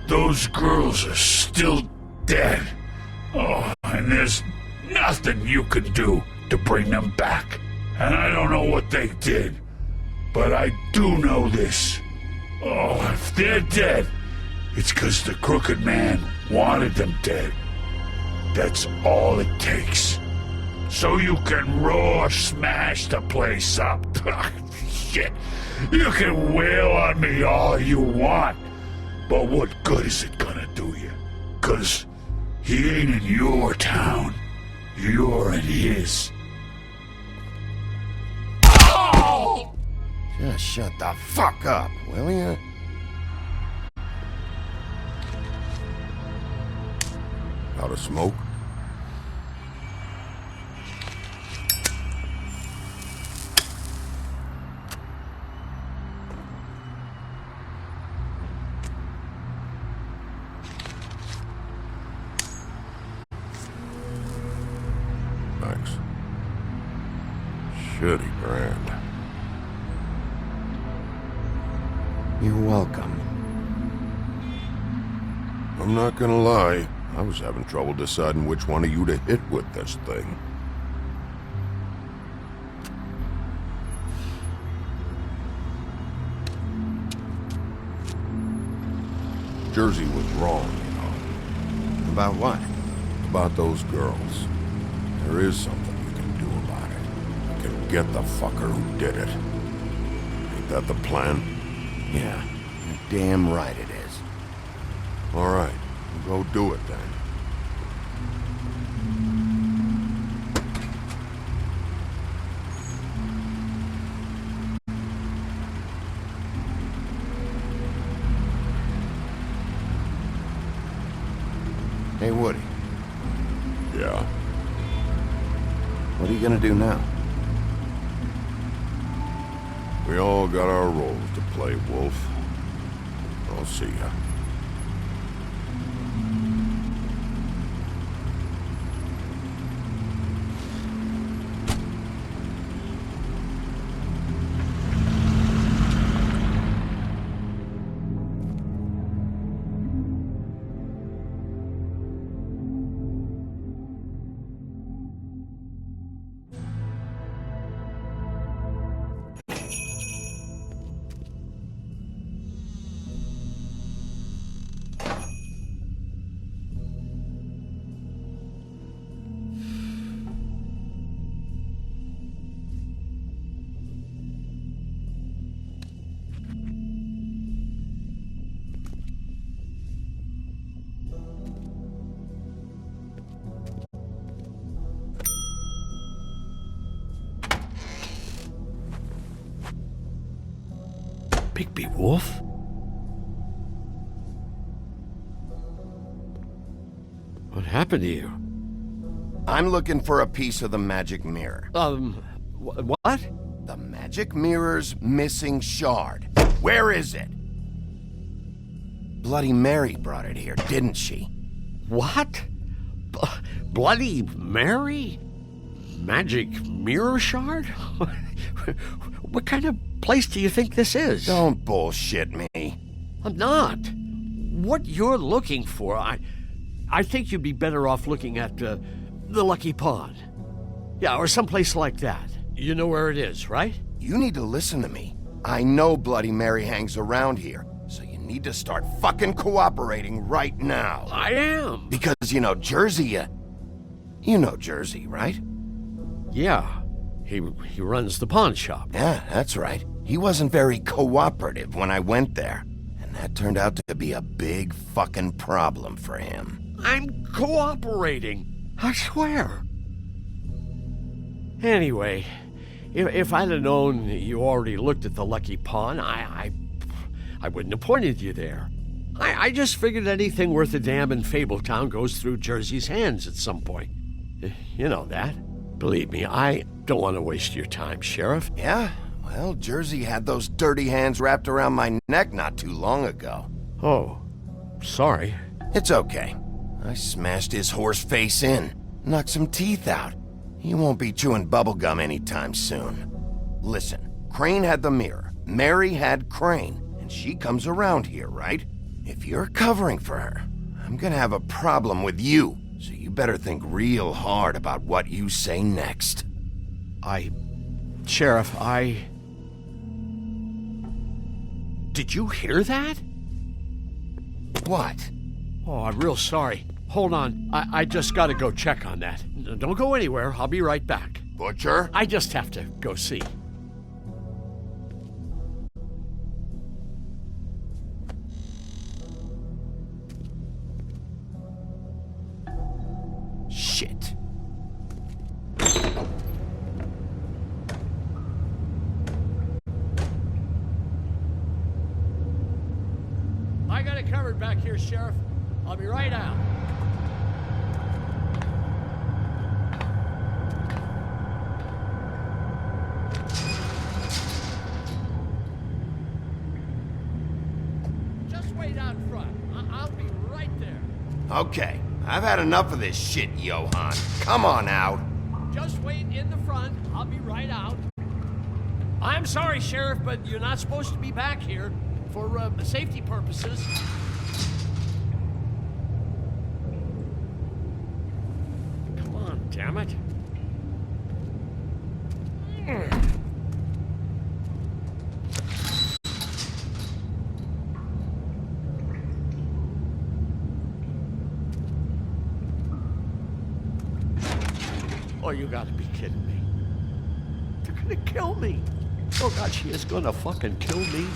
Speaker 15: Those girls are still dead. Oh, and there's nothing you can do to bring them back. And I don't know what they did, but I do know this. Oh, if they're dead, it's 'cause the Crooked Man wanted them dead. That's all it takes. So you can roar smash the place up. Shit, you can wail on me all you want, but what good is it gonna do you? 'Cause he ain't in your town. You're in his. Oh!
Speaker 1: Just shut the fuck up, will ya?
Speaker 16: Out of smoke? Thanks. Shitty brand.
Speaker 1: You're welcome.
Speaker 16: I'm not gonna lie. I was having trouble deciding which one of you to hit with this thing. Jersey was wrong, you know.
Speaker 1: About what?
Speaker 16: About those girls. There is something you can do about it. You can get the fucker who did it. Ain't that the plan?
Speaker 1: Yeah, you're damn right it is.
Speaker 16: All right, we'll go do it then.
Speaker 1: Hey, Woody.
Speaker 16: Yeah?
Speaker 1: What are you gonna do now?
Speaker 16: We all got our roles to play, Wolf. I'll see ya.
Speaker 17: Bigby Wolf? What happened to you?
Speaker 1: I'm looking for a piece of the magic mirror.
Speaker 17: What?
Speaker 1: The magic mirror's missing shard. Where is it? Bloody Mary brought it here, didn't she?
Speaker 17: What? Bloody Mary? Magic mirror shard? What kind of place do you think this is?
Speaker 1: Don't bullshit me.
Speaker 17: I'm not. What you're looking for, I think you'd be better off looking at the Lucky Pond. Yeah, or someplace like that. You know where it is, right?
Speaker 1: You need to listen to me. I know Bloody Mary hangs around here, so you need to start fucking cooperating right now.
Speaker 17: I am.
Speaker 1: Because, you know, Jersey, you know Jersey, right?
Speaker 17: Yeah. He runs the pawn shop.
Speaker 1: Yeah, that's right. He wasn't very cooperative when I went there. And that turned out to be a big fucking problem for him.
Speaker 17: I'm cooperating. I swear. Anyway, if I'd have known you already looked at the Lucky Pawn, I wouldn't have pointed you there. I just figured anything worth a damn in Fabletown goes through Jersey's hands at some point. You know that. Believe me, I don't want to waste your time, Sheriff.
Speaker 1: Yeah? Well, Jersey had those dirty hands wrapped around my neck not too long ago.
Speaker 17: Oh, sorry.
Speaker 1: It's okay. I smashed his horse face in, knocked some teeth out. He won't be chewing bubblegum anytime soon. Listen, Crane had the mirror, Mary had Crane, and she comes around here, right? If you're covering for her, I'm gonna have a problem with you, so you better think real hard about what you say next.
Speaker 17: Sheriff, Did you hear that?
Speaker 1: What?
Speaker 17: Oh, I'm real sorry. Hold on, I just gotta go check on that. Don't go anywhere, I'll be right back.
Speaker 1: Butcher?
Speaker 17: I just have to go see.
Speaker 1: Shit.
Speaker 17: I got it covered back here, Sheriff. I'll be right out. Just wait out front. I'll be right there.
Speaker 1: Okay, I've had enough of this shit, Johan. Come on out.
Speaker 17: Just wait in the front. I'll be right out. I'm sorry, Sheriff, but you're not supposed to be back here for safety purposes. Come on, damn it. Oh, you gotta be kidding me. They're gonna kill me. Oh God, she is gonna fucking kill me.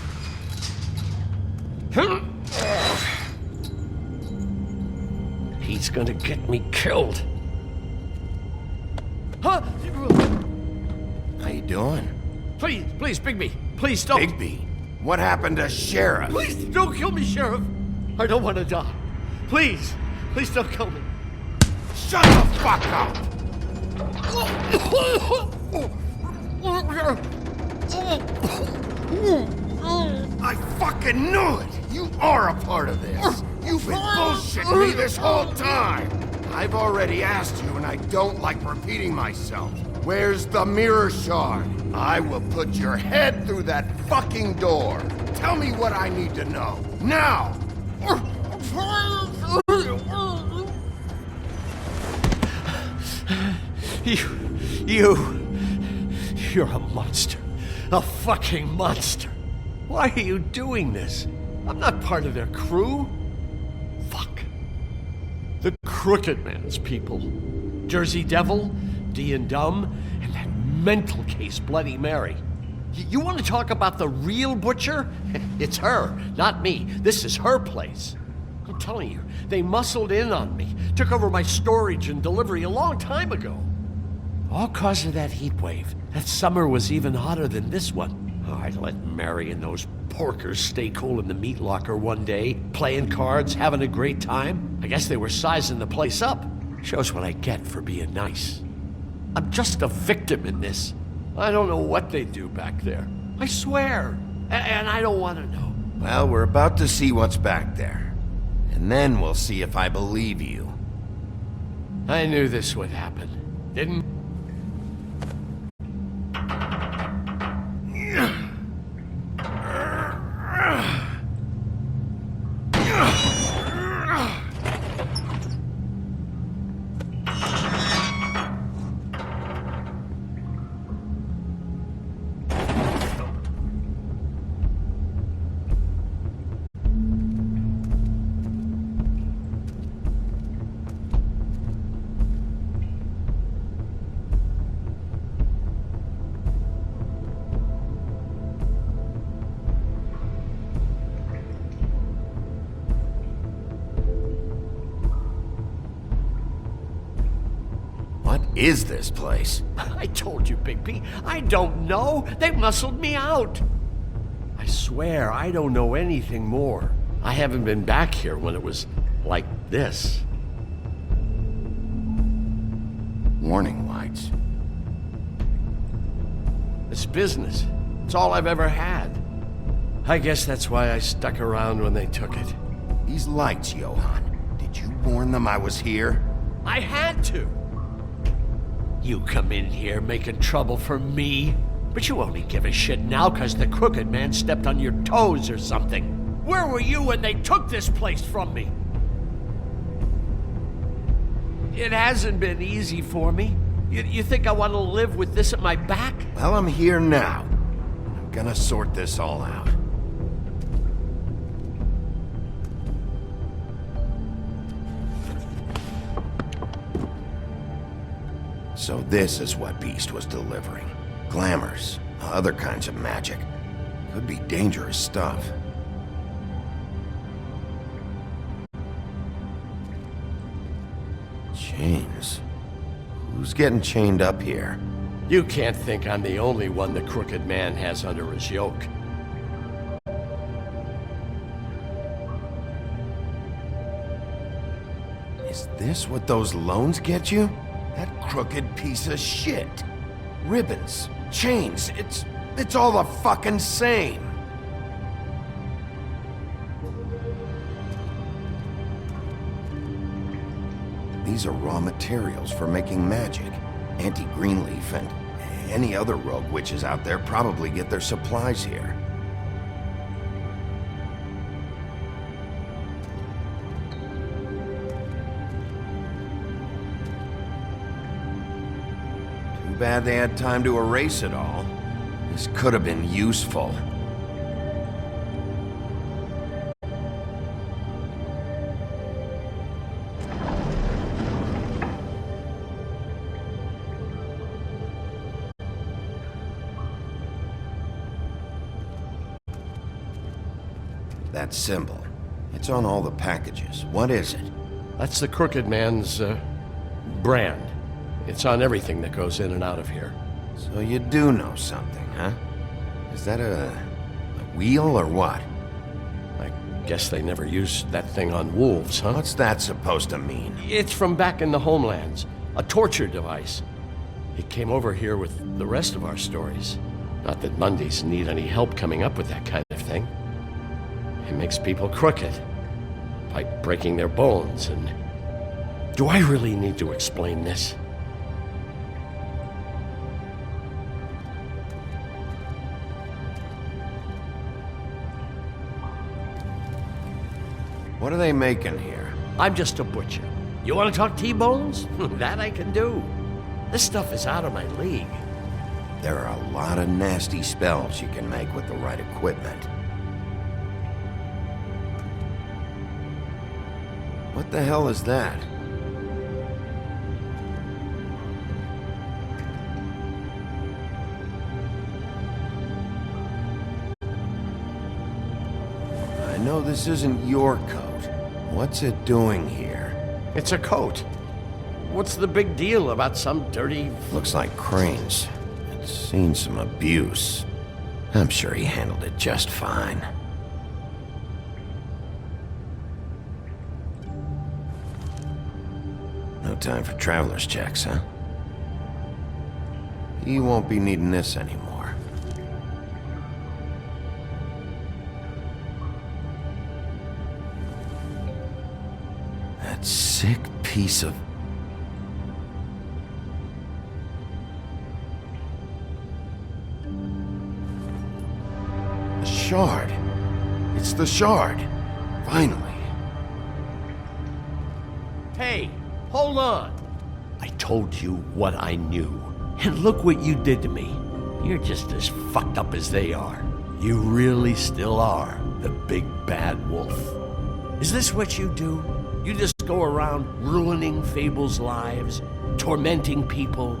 Speaker 17: He's gonna get me killed. Huh?
Speaker 1: How you doing?
Speaker 17: Please, Bigby. Please don't.
Speaker 1: Bigby? What happened to Sheriff?
Speaker 17: Please don't kill me, Sheriff. I don't want to die. Please don't kill me.
Speaker 1: Shut the fuck up! I fucking knew it! You are a part of this! You've been bullshitting me this whole time! I've already asked you and I don't like repeating myself. Where's the mirror shard? I will put your head through that fucking door. Tell me what I need to know. Now!
Speaker 17: You're a monster. A fucking monster. Why are you doing this? I'm not part of their crew. Fuck. The Crooked Man's people. Jersey Devil, D and Dumb, and that mental case Bloody Mary. You want to talk about the real butcher? It's her, not me. This is her place. I'm telling you, they muscled in on me, took over my storage and delivery a long time ago. All cause of that heat wave. That summer was even hotter than this one. Oh, I'd let Mary and those porkers stay cool in the meat locker one day, playing cards, having a great time. I guess they were sizing the place up. Shows what I get for being nice. I'm just a victim in this. I don't know what they do back there. I swear. And I don't want to know.
Speaker 1: Well, we're about to see what's back there. And then we'll see if I believe you.
Speaker 17: I knew this would happen. Didn't...
Speaker 1: What is this place?
Speaker 17: I told you, Bigby. I don't know. They muscled me out. I swear I don't know anything more. I haven't been back here when it was like this.
Speaker 1: Warning lights.
Speaker 17: It's business. It's all I've ever had. I guess that's why I stuck around when they took it.
Speaker 1: These lights, Johann. Did you warn them I was here?
Speaker 17: I had to. You come in here making trouble for me, but you only give a shit now because the Crooked Man stepped on your toes or something. Where were you when they took this place from me? It hasn't been easy for me. You think I want to live with this at my back?
Speaker 1: Well, I'm here now. I'm gonna sort this all out. So this is what Beast was delivering. Glamours, other kinds of magic. Could be dangerous stuff. Chains. Who's getting chained up here?
Speaker 17: You can't think I'm the only one the Crooked Man has under his yoke.
Speaker 1: Is this what those loans get you? That crooked piece of shit. Ribbons, chains, it's all the fucking same. These are raw materials for making magic. Auntie Greenleaf and any other rogue witches out there probably get their supplies here. Too bad they had time to erase it all. This could have been useful. That symbol. It's on all the packages. What is it?
Speaker 17: That's the Crooked Man's, brand. It's on everything that goes in and out of here.
Speaker 1: So you do know something, huh? Is that a wheel or what?
Speaker 17: I guess they never used that thing on wolves, huh?
Speaker 1: What's that supposed to mean?
Speaker 17: It's from back in the homelands. A torture device. It came over here with the rest of our stories. Not that Mundies need any help coming up with that kind of thing. It makes people crooked. By breaking their bones and... Do I really need to explain this?
Speaker 1: What are they making here?
Speaker 17: I'm just a butcher. You want to talk T-bones? That I can do. This stuff is out of my league.
Speaker 1: There are a lot of nasty spells you can make with the right equipment. What the hell is that? I know this isn't your coat. What's it doing here?
Speaker 17: It's a coat. What's the big deal about some dirty...
Speaker 1: Looks like Crane's. It's seen some abuse. I'm sure he handled it just fine. No time for traveler's checks, huh? You won't be needing this anymore. That sick piece of... The shard. It's the shard. Finally.
Speaker 17: Hey, hold on. I told you what I knew. And look what you did to me. You're just as fucked up as they are. You really still are the big bad wolf. Is this what you do? You just go around ruining Fable's lives, tormenting people?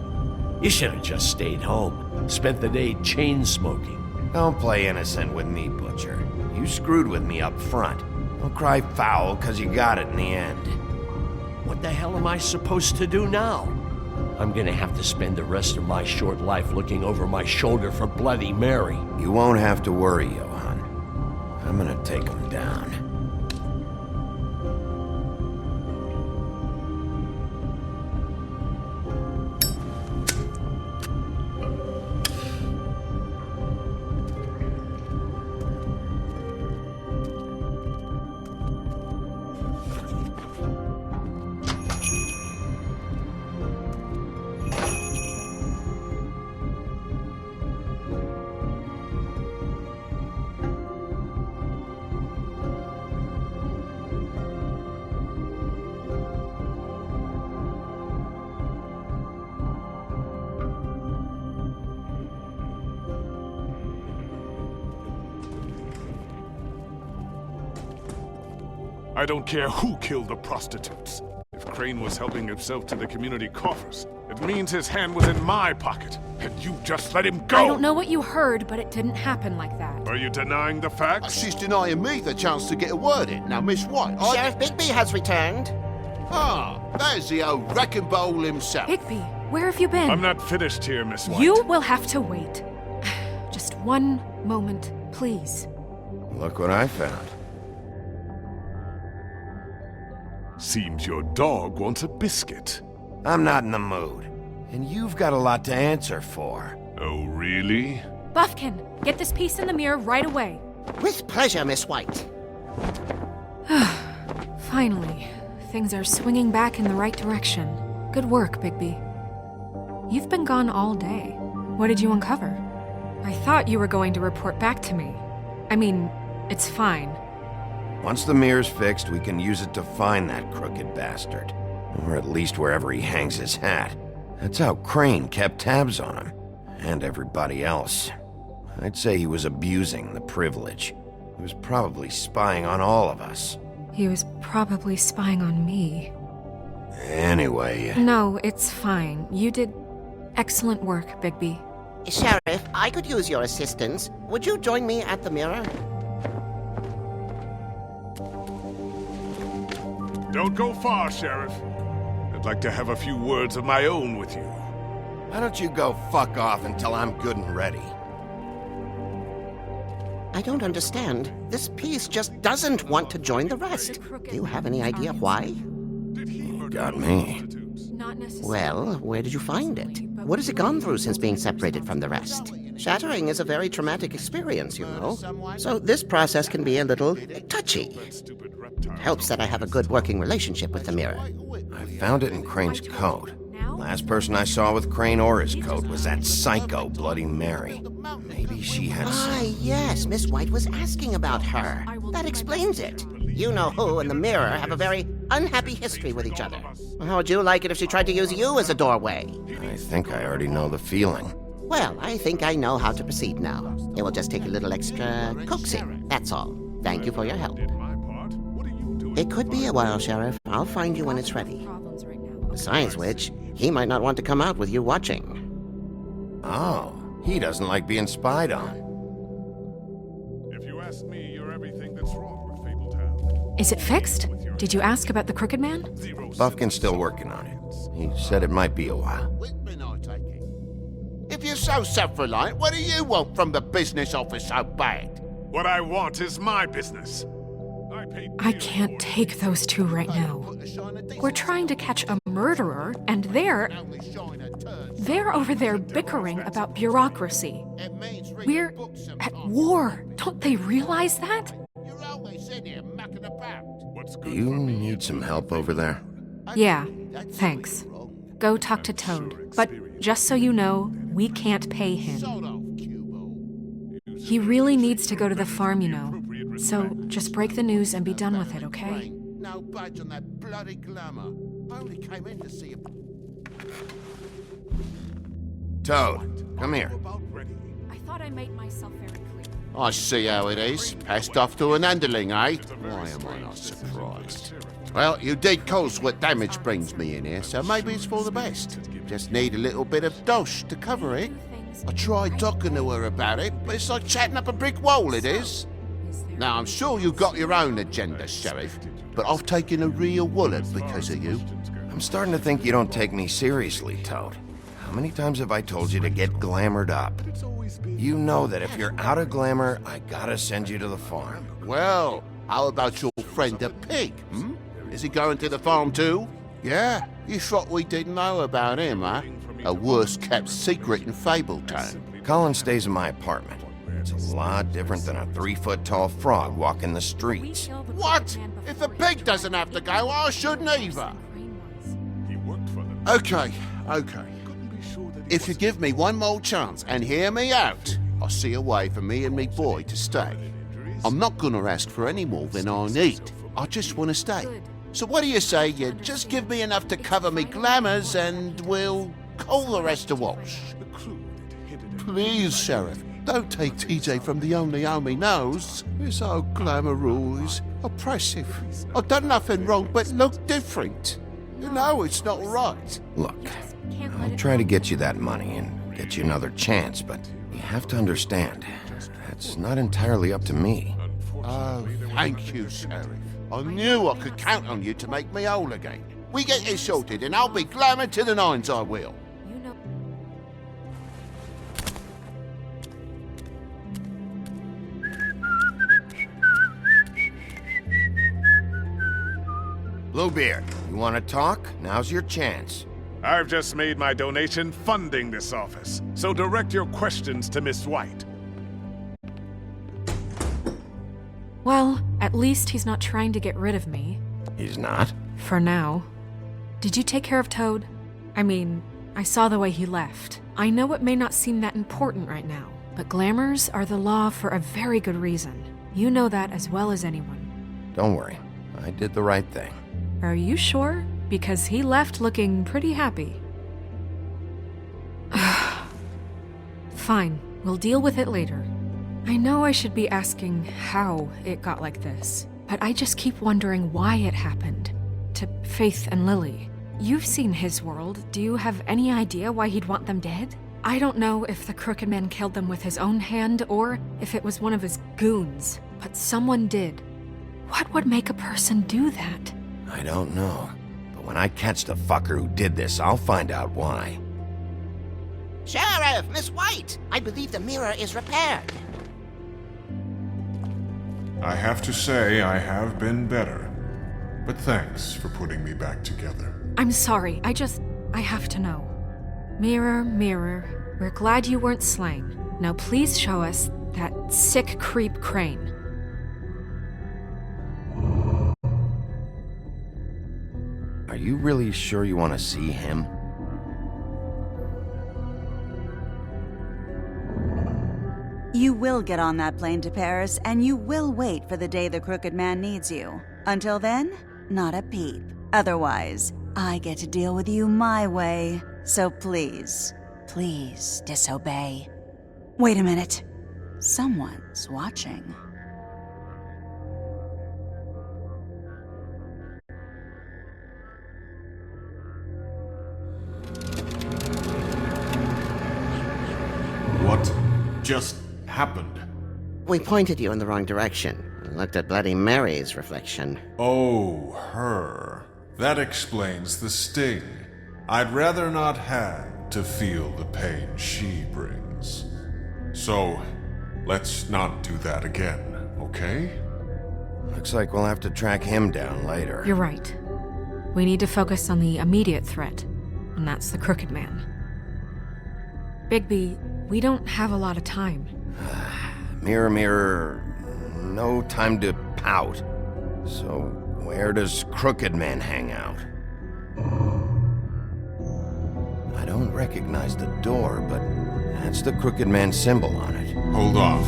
Speaker 17: You should have just stayed home, spent the day chain smoking.
Speaker 1: Don't play innocent with me, Butcher. You screwed with me up front. Don't cry foul because you got it in the end.
Speaker 17: What the hell am I supposed to do now? I'm gonna have to spend the rest of my short life looking over my shoulder for Bloody Mary.
Speaker 1: You won't have to worry, Johann. I'm gonna take him down.
Speaker 12: I don't care who killed the prostitutes. If Crane was helping himself to the community coffers, it means his hand was in my pocket, and you just let him go!
Speaker 7: I don't know what you heard, but it didn't happen like that.
Speaker 12: Are you denying the facts?
Speaker 2: She's denying me the chance to get a word in. Now, Miss White,
Speaker 18: Sheriff Bigby has returned.
Speaker 2: Ah, there's the old wrecking ball himself.
Speaker 7: Bigby, where have you been?
Speaker 12: I'm not finished here, Miss White.
Speaker 7: You will have to wait. Just one moment, please.
Speaker 1: Look what I found.
Speaker 12: Seems your dog wants a biscuit.
Speaker 1: I'm not in the mood. And you've got a lot to answer for.
Speaker 12: Oh, really?
Speaker 7: Buffkin, get this piece in the mirror right away.
Speaker 18: With pleasure, Miss White.
Speaker 7: Finally, things are swinging back in the right direction. Good work, Bigby. You've been gone all day. What did you uncover? I thought you were going to report back to me. I mean, it's fine.
Speaker 1: Once the mirror's fixed, we can use it to find that crooked bastard. Or at least wherever he hangs his hat. That's how Crane kept tabs on him. And everybody else. I'd say he was abusing the privilege. He was probably spying on all of us.
Speaker 7: He was probably spying on me.
Speaker 1: Anyway...
Speaker 7: No, it's fine. You did excellent work, Bigby.
Speaker 18: Sheriff, I could use your assistance. Would you join me at the mirror?
Speaker 12: Don't go far, Sheriff. I'd like to have a few words of my own with you.
Speaker 1: Why don't you go fuck off until I'm good and ready?
Speaker 18: I don't understand. This piece just doesn't want to join the rest. Do you have any idea why?
Speaker 1: You got me.
Speaker 18: Well, where did you find it? What has it gone through since being separated from the rest? Shattering is a very traumatic experience, you know. So this process can be a little touchy. It helps that I have a good working relationship with the mirror.
Speaker 1: I found it in Crane's coat. Last person I saw with Crane or his coat was that psycho Bloody Mary. Maybe she had
Speaker 18: Ah, yes, Miss White was asking about her. That explains it. You know who and the mirror have a very unhappy history with each other. How would you like it if she tried to use you as a doorway?
Speaker 1: I think I already know the feeling.
Speaker 18: Well, I think I know how to proceed now. It will just take a little extra coaxing, that's all. Thank you for your help. It could be a while, Sheriff. I'll find you when it's ready. Besides which, he might not want to come out with you watching.
Speaker 1: Oh, he doesn't like being spied on.
Speaker 12: If you ask me, you're everything that's wrong with Fabletown.
Speaker 7: Is it fixed? Did you ask about the Crooked Man?
Speaker 1: Buffkin's still working on it. He said it might be a while.
Speaker 2: If you're so self-reliant, what do you want from the business office so bad?
Speaker 12: What I want is my business.
Speaker 7: I can't take those two right now. We're trying to catch a murderer, and they're over there bickering about bureaucracy. We're at war. Don't they realize that?
Speaker 1: Do you need some help over there?
Speaker 7: Yeah, thanks. Go talk to Toad. But just so you know, we can't pay him. He really needs to go to the farm, you know. So just break the news and be done with it, okay?
Speaker 2: No budge on that bloody glamour. I only came in to see him.
Speaker 1: Toad, come here.
Speaker 7: I thought I made myself very clear.
Speaker 2: I see how it is. Passed off to an underling, eh? Why am I not surprised? Well, you did cause what damage brings me in here, so maybe it's for the best. Just need a little bit of dosh to cover it. I tried talking to her about it, but it's like chatting up a brick wall, it is. Now, I'm sure you've got your own agenda, Sheriff, but I've taken a real wallet because of you.
Speaker 1: I'm starting to think you don't take me seriously, Toad. How many times have I told you to get glamored up? You know that if you're out of glamour, I gotta send you to the farm.
Speaker 2: Well, how about your friend the pig, hmm? Is he going to the farm too? Yeah, you thought we didn't know about him, huh? A worst-kept secret in Fabletown.
Speaker 1: Colin stays in my apartment. It's a lot different than a 3-foot-tall frog walking the streets.
Speaker 2: What? If the pig doesn't have to go, I shouldn't either. Okay. If you give me one more chance and hear me out, I'll see a way for me and me boy to stay. I'm not gonna ask for any more than I need. I just want to stay. So what do you say you just give me enough to cover me glamours and we'll call the rest a wash? Please, Sheriff, don't take TJ from the only home he knows. This old glamour rules. Oppressive. I've done nothing wrong but look different. You know it's not right.
Speaker 1: Look, I'll try to get you that money and get you another chance, but you have to understand, that's not entirely up to me.
Speaker 2: Oh, thank you, Sheriff. I knew I could count on you to make me whole again. We get this sorted and I'll be glamour to the nines, I will.
Speaker 1: Bluebeard, you want to talk? Now's your chance.
Speaker 19: I've just made my donation funding this office, so direct your questions to Miss White.
Speaker 7: Well, at least he's not trying to get rid of me.
Speaker 1: He's not?
Speaker 7: For now. Did you take care of Toad? I mean, I saw the way he left. I know it may not seem that important right now, but glamours are the law for a very good reason. You know that as well as anyone.
Speaker 1: Don't worry, I did the right thing.
Speaker 7: Are you sure? Because he left looking pretty happy. Fine, we'll deal with it later. I know I should be asking how it got like this, but I just keep wondering why it happened. To Faith and Lily. You've seen his world. Do you have any idea why he'd want them dead? I don't know if the Crooked Man killed them with his own hand or if it was one of his goons, but someone did. What would make a person do that?
Speaker 1: I don't know. But when I catch the fucker who did this, I'll find out why.
Speaker 18: Sheriff, Miss White! I believe the mirror is repaired.
Speaker 16: I have to say I have been better. But thanks for putting me back together.
Speaker 7: I'm sorry, I have to know. Mirror, mirror, we're glad you weren't slain. Now please show us that sick creep Crane.
Speaker 1: Are you really sure you want to see him?
Speaker 20: You will get on that plane to Paris, and you will wait for the day the Crooked Man needs you. Until then, not a peep. Otherwise, I get to deal with you my way. So please, please disobey. Wait a minute. Someone's watching.
Speaker 16: What just happened?
Speaker 18: We pointed you in the wrong direction and looked at Bloody Mary's reflection.
Speaker 16: Oh, her. That explains the sting. I'd rather not have to feel the pain she brings. So, let's not do that again, okay?
Speaker 1: Looks like we'll have to track him down later.
Speaker 7: You're right. We need to focus on the immediate threat, and that's the Crooked Man. Bigby, we don't have a lot of time.
Speaker 1: Mirror, mirror, no time to pout. So, where does Crooked Man hang out? I don't recognize the door, but that's the Crooked Man symbol on it.
Speaker 16: Hold on.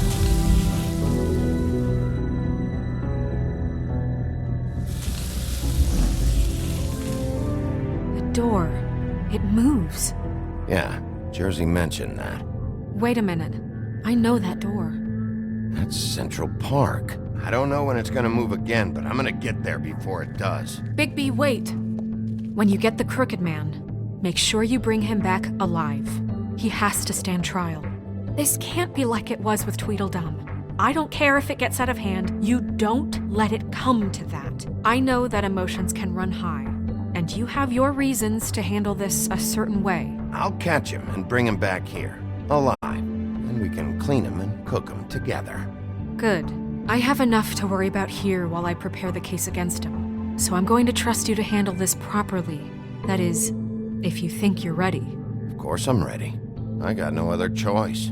Speaker 7: The door. It moves.
Speaker 1: Yeah, Jersey mentioned that.
Speaker 7: Wait a minute. I know that door.
Speaker 1: That's Central Park. I don't know when it's gonna move again, but I'm gonna get there before it does.
Speaker 7: Bigby, wait! When you get the Crooked Man, make sure you bring him back alive. He has to stand trial. This can't be like it was with Tweedledum. I don't care if it gets out of hand. You don't let it come to that. I know that emotions can run high, and you have your reasons to handle this a certain way.
Speaker 1: I'll catch him and bring him back here, alive. And we can clean him and cook him together.
Speaker 7: Good. I have enough to worry about here while I prepare the case against him. So I'm going to trust you to handle this properly. That is, if you think you're ready.
Speaker 1: Of course I'm ready. I got no other choice.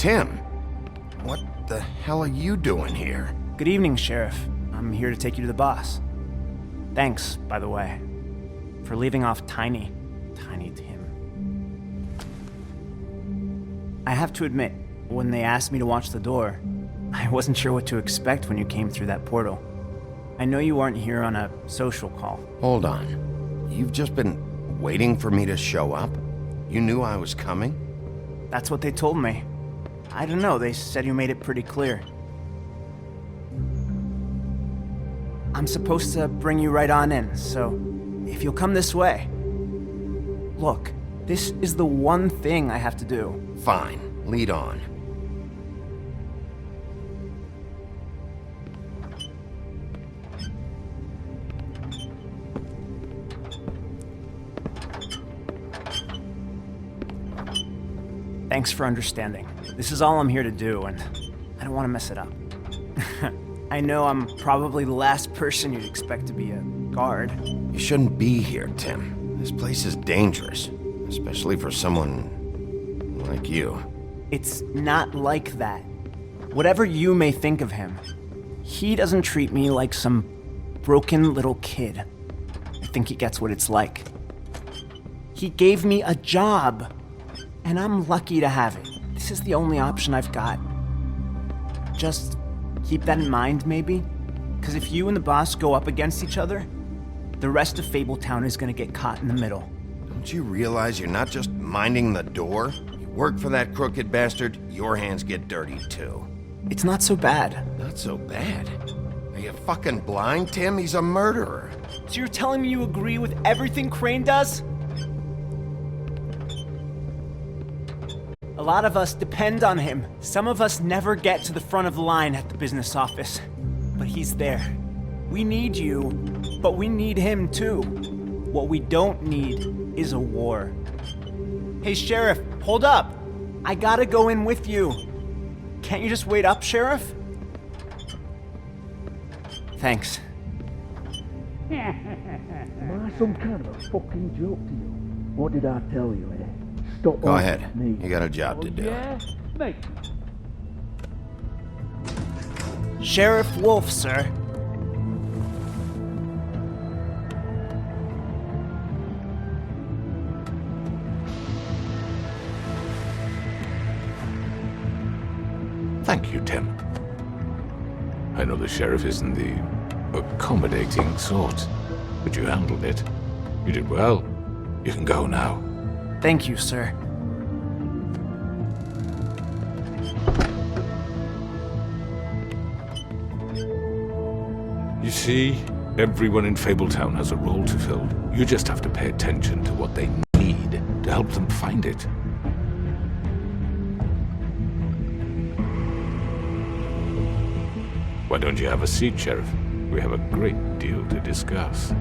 Speaker 1: Tim, what the hell are you doing here?
Speaker 21: Good evening, Sheriff. I'm here to take you to the boss. Thanks, by the way, for leaving off Tiny Tim. I have to admit, when they asked me to watch the door, I wasn't sure what to expect when you came through that portal. I know you weren't here on a social call.
Speaker 1: Hold on. You've just been waiting for me to show up? You knew I was coming?
Speaker 21: That's what they told me. I don't know, they said you made it pretty clear. I'm supposed to bring you right on in, so if you'll come this way. Look, this is the one thing I have to do.
Speaker 1: Fine, lead on.
Speaker 21: Thanks for understanding. This is all I'm here to do, and I don't want to mess it up. I know I'm probably the last person you'd expect to be a guard.
Speaker 1: You shouldn't be here, Tim. This place is dangerous, especially for someone like you.
Speaker 21: It's not like that. Whatever you may think of him, he doesn't treat me like some broken little kid. I think he gets what it's like. He gave me a job, and I'm lucky to have it. This is the only option I've got. Just keep that in mind, maybe? Because if you and the boss go up against each other, the rest of Fabletown is gonna get caught in the middle.
Speaker 1: Don't you realize you're not just minding the door? You work for that crooked bastard, your hands get dirty too.
Speaker 21: It's not so bad.
Speaker 1: Not so bad? Are you fucking blind, Tim? He's a murderer.
Speaker 21: So you're telling me you agree with everything Crane does? A lot of us depend on him. Some of us never get to the front of the line at the business office. But he's there. We need you, but we need him too. What we don't need is a war. Hey, Sheriff, hold up. I gotta go in with you. Can't you just wait up, Sheriff? Thanks.
Speaker 22: Am I some kind of a fucking joke to you? What did I tell you, eh? Stop
Speaker 1: Go
Speaker 22: on
Speaker 1: ahead.
Speaker 22: me.
Speaker 1: You got a job to do.
Speaker 22: Yeah? Mate.
Speaker 21: Sheriff Wolf, sir.
Speaker 8: Thank you, Tim. I know the sheriff isn't the accommodating sort, but you handled it. You did well. You can go now.
Speaker 21: Thank you, sir.
Speaker 8: You see, everyone in Fabletown has a role to fill. You just have to pay attention to what they need to help them find it. Why don't you have a seat, Sheriff? We have a great deal to discuss.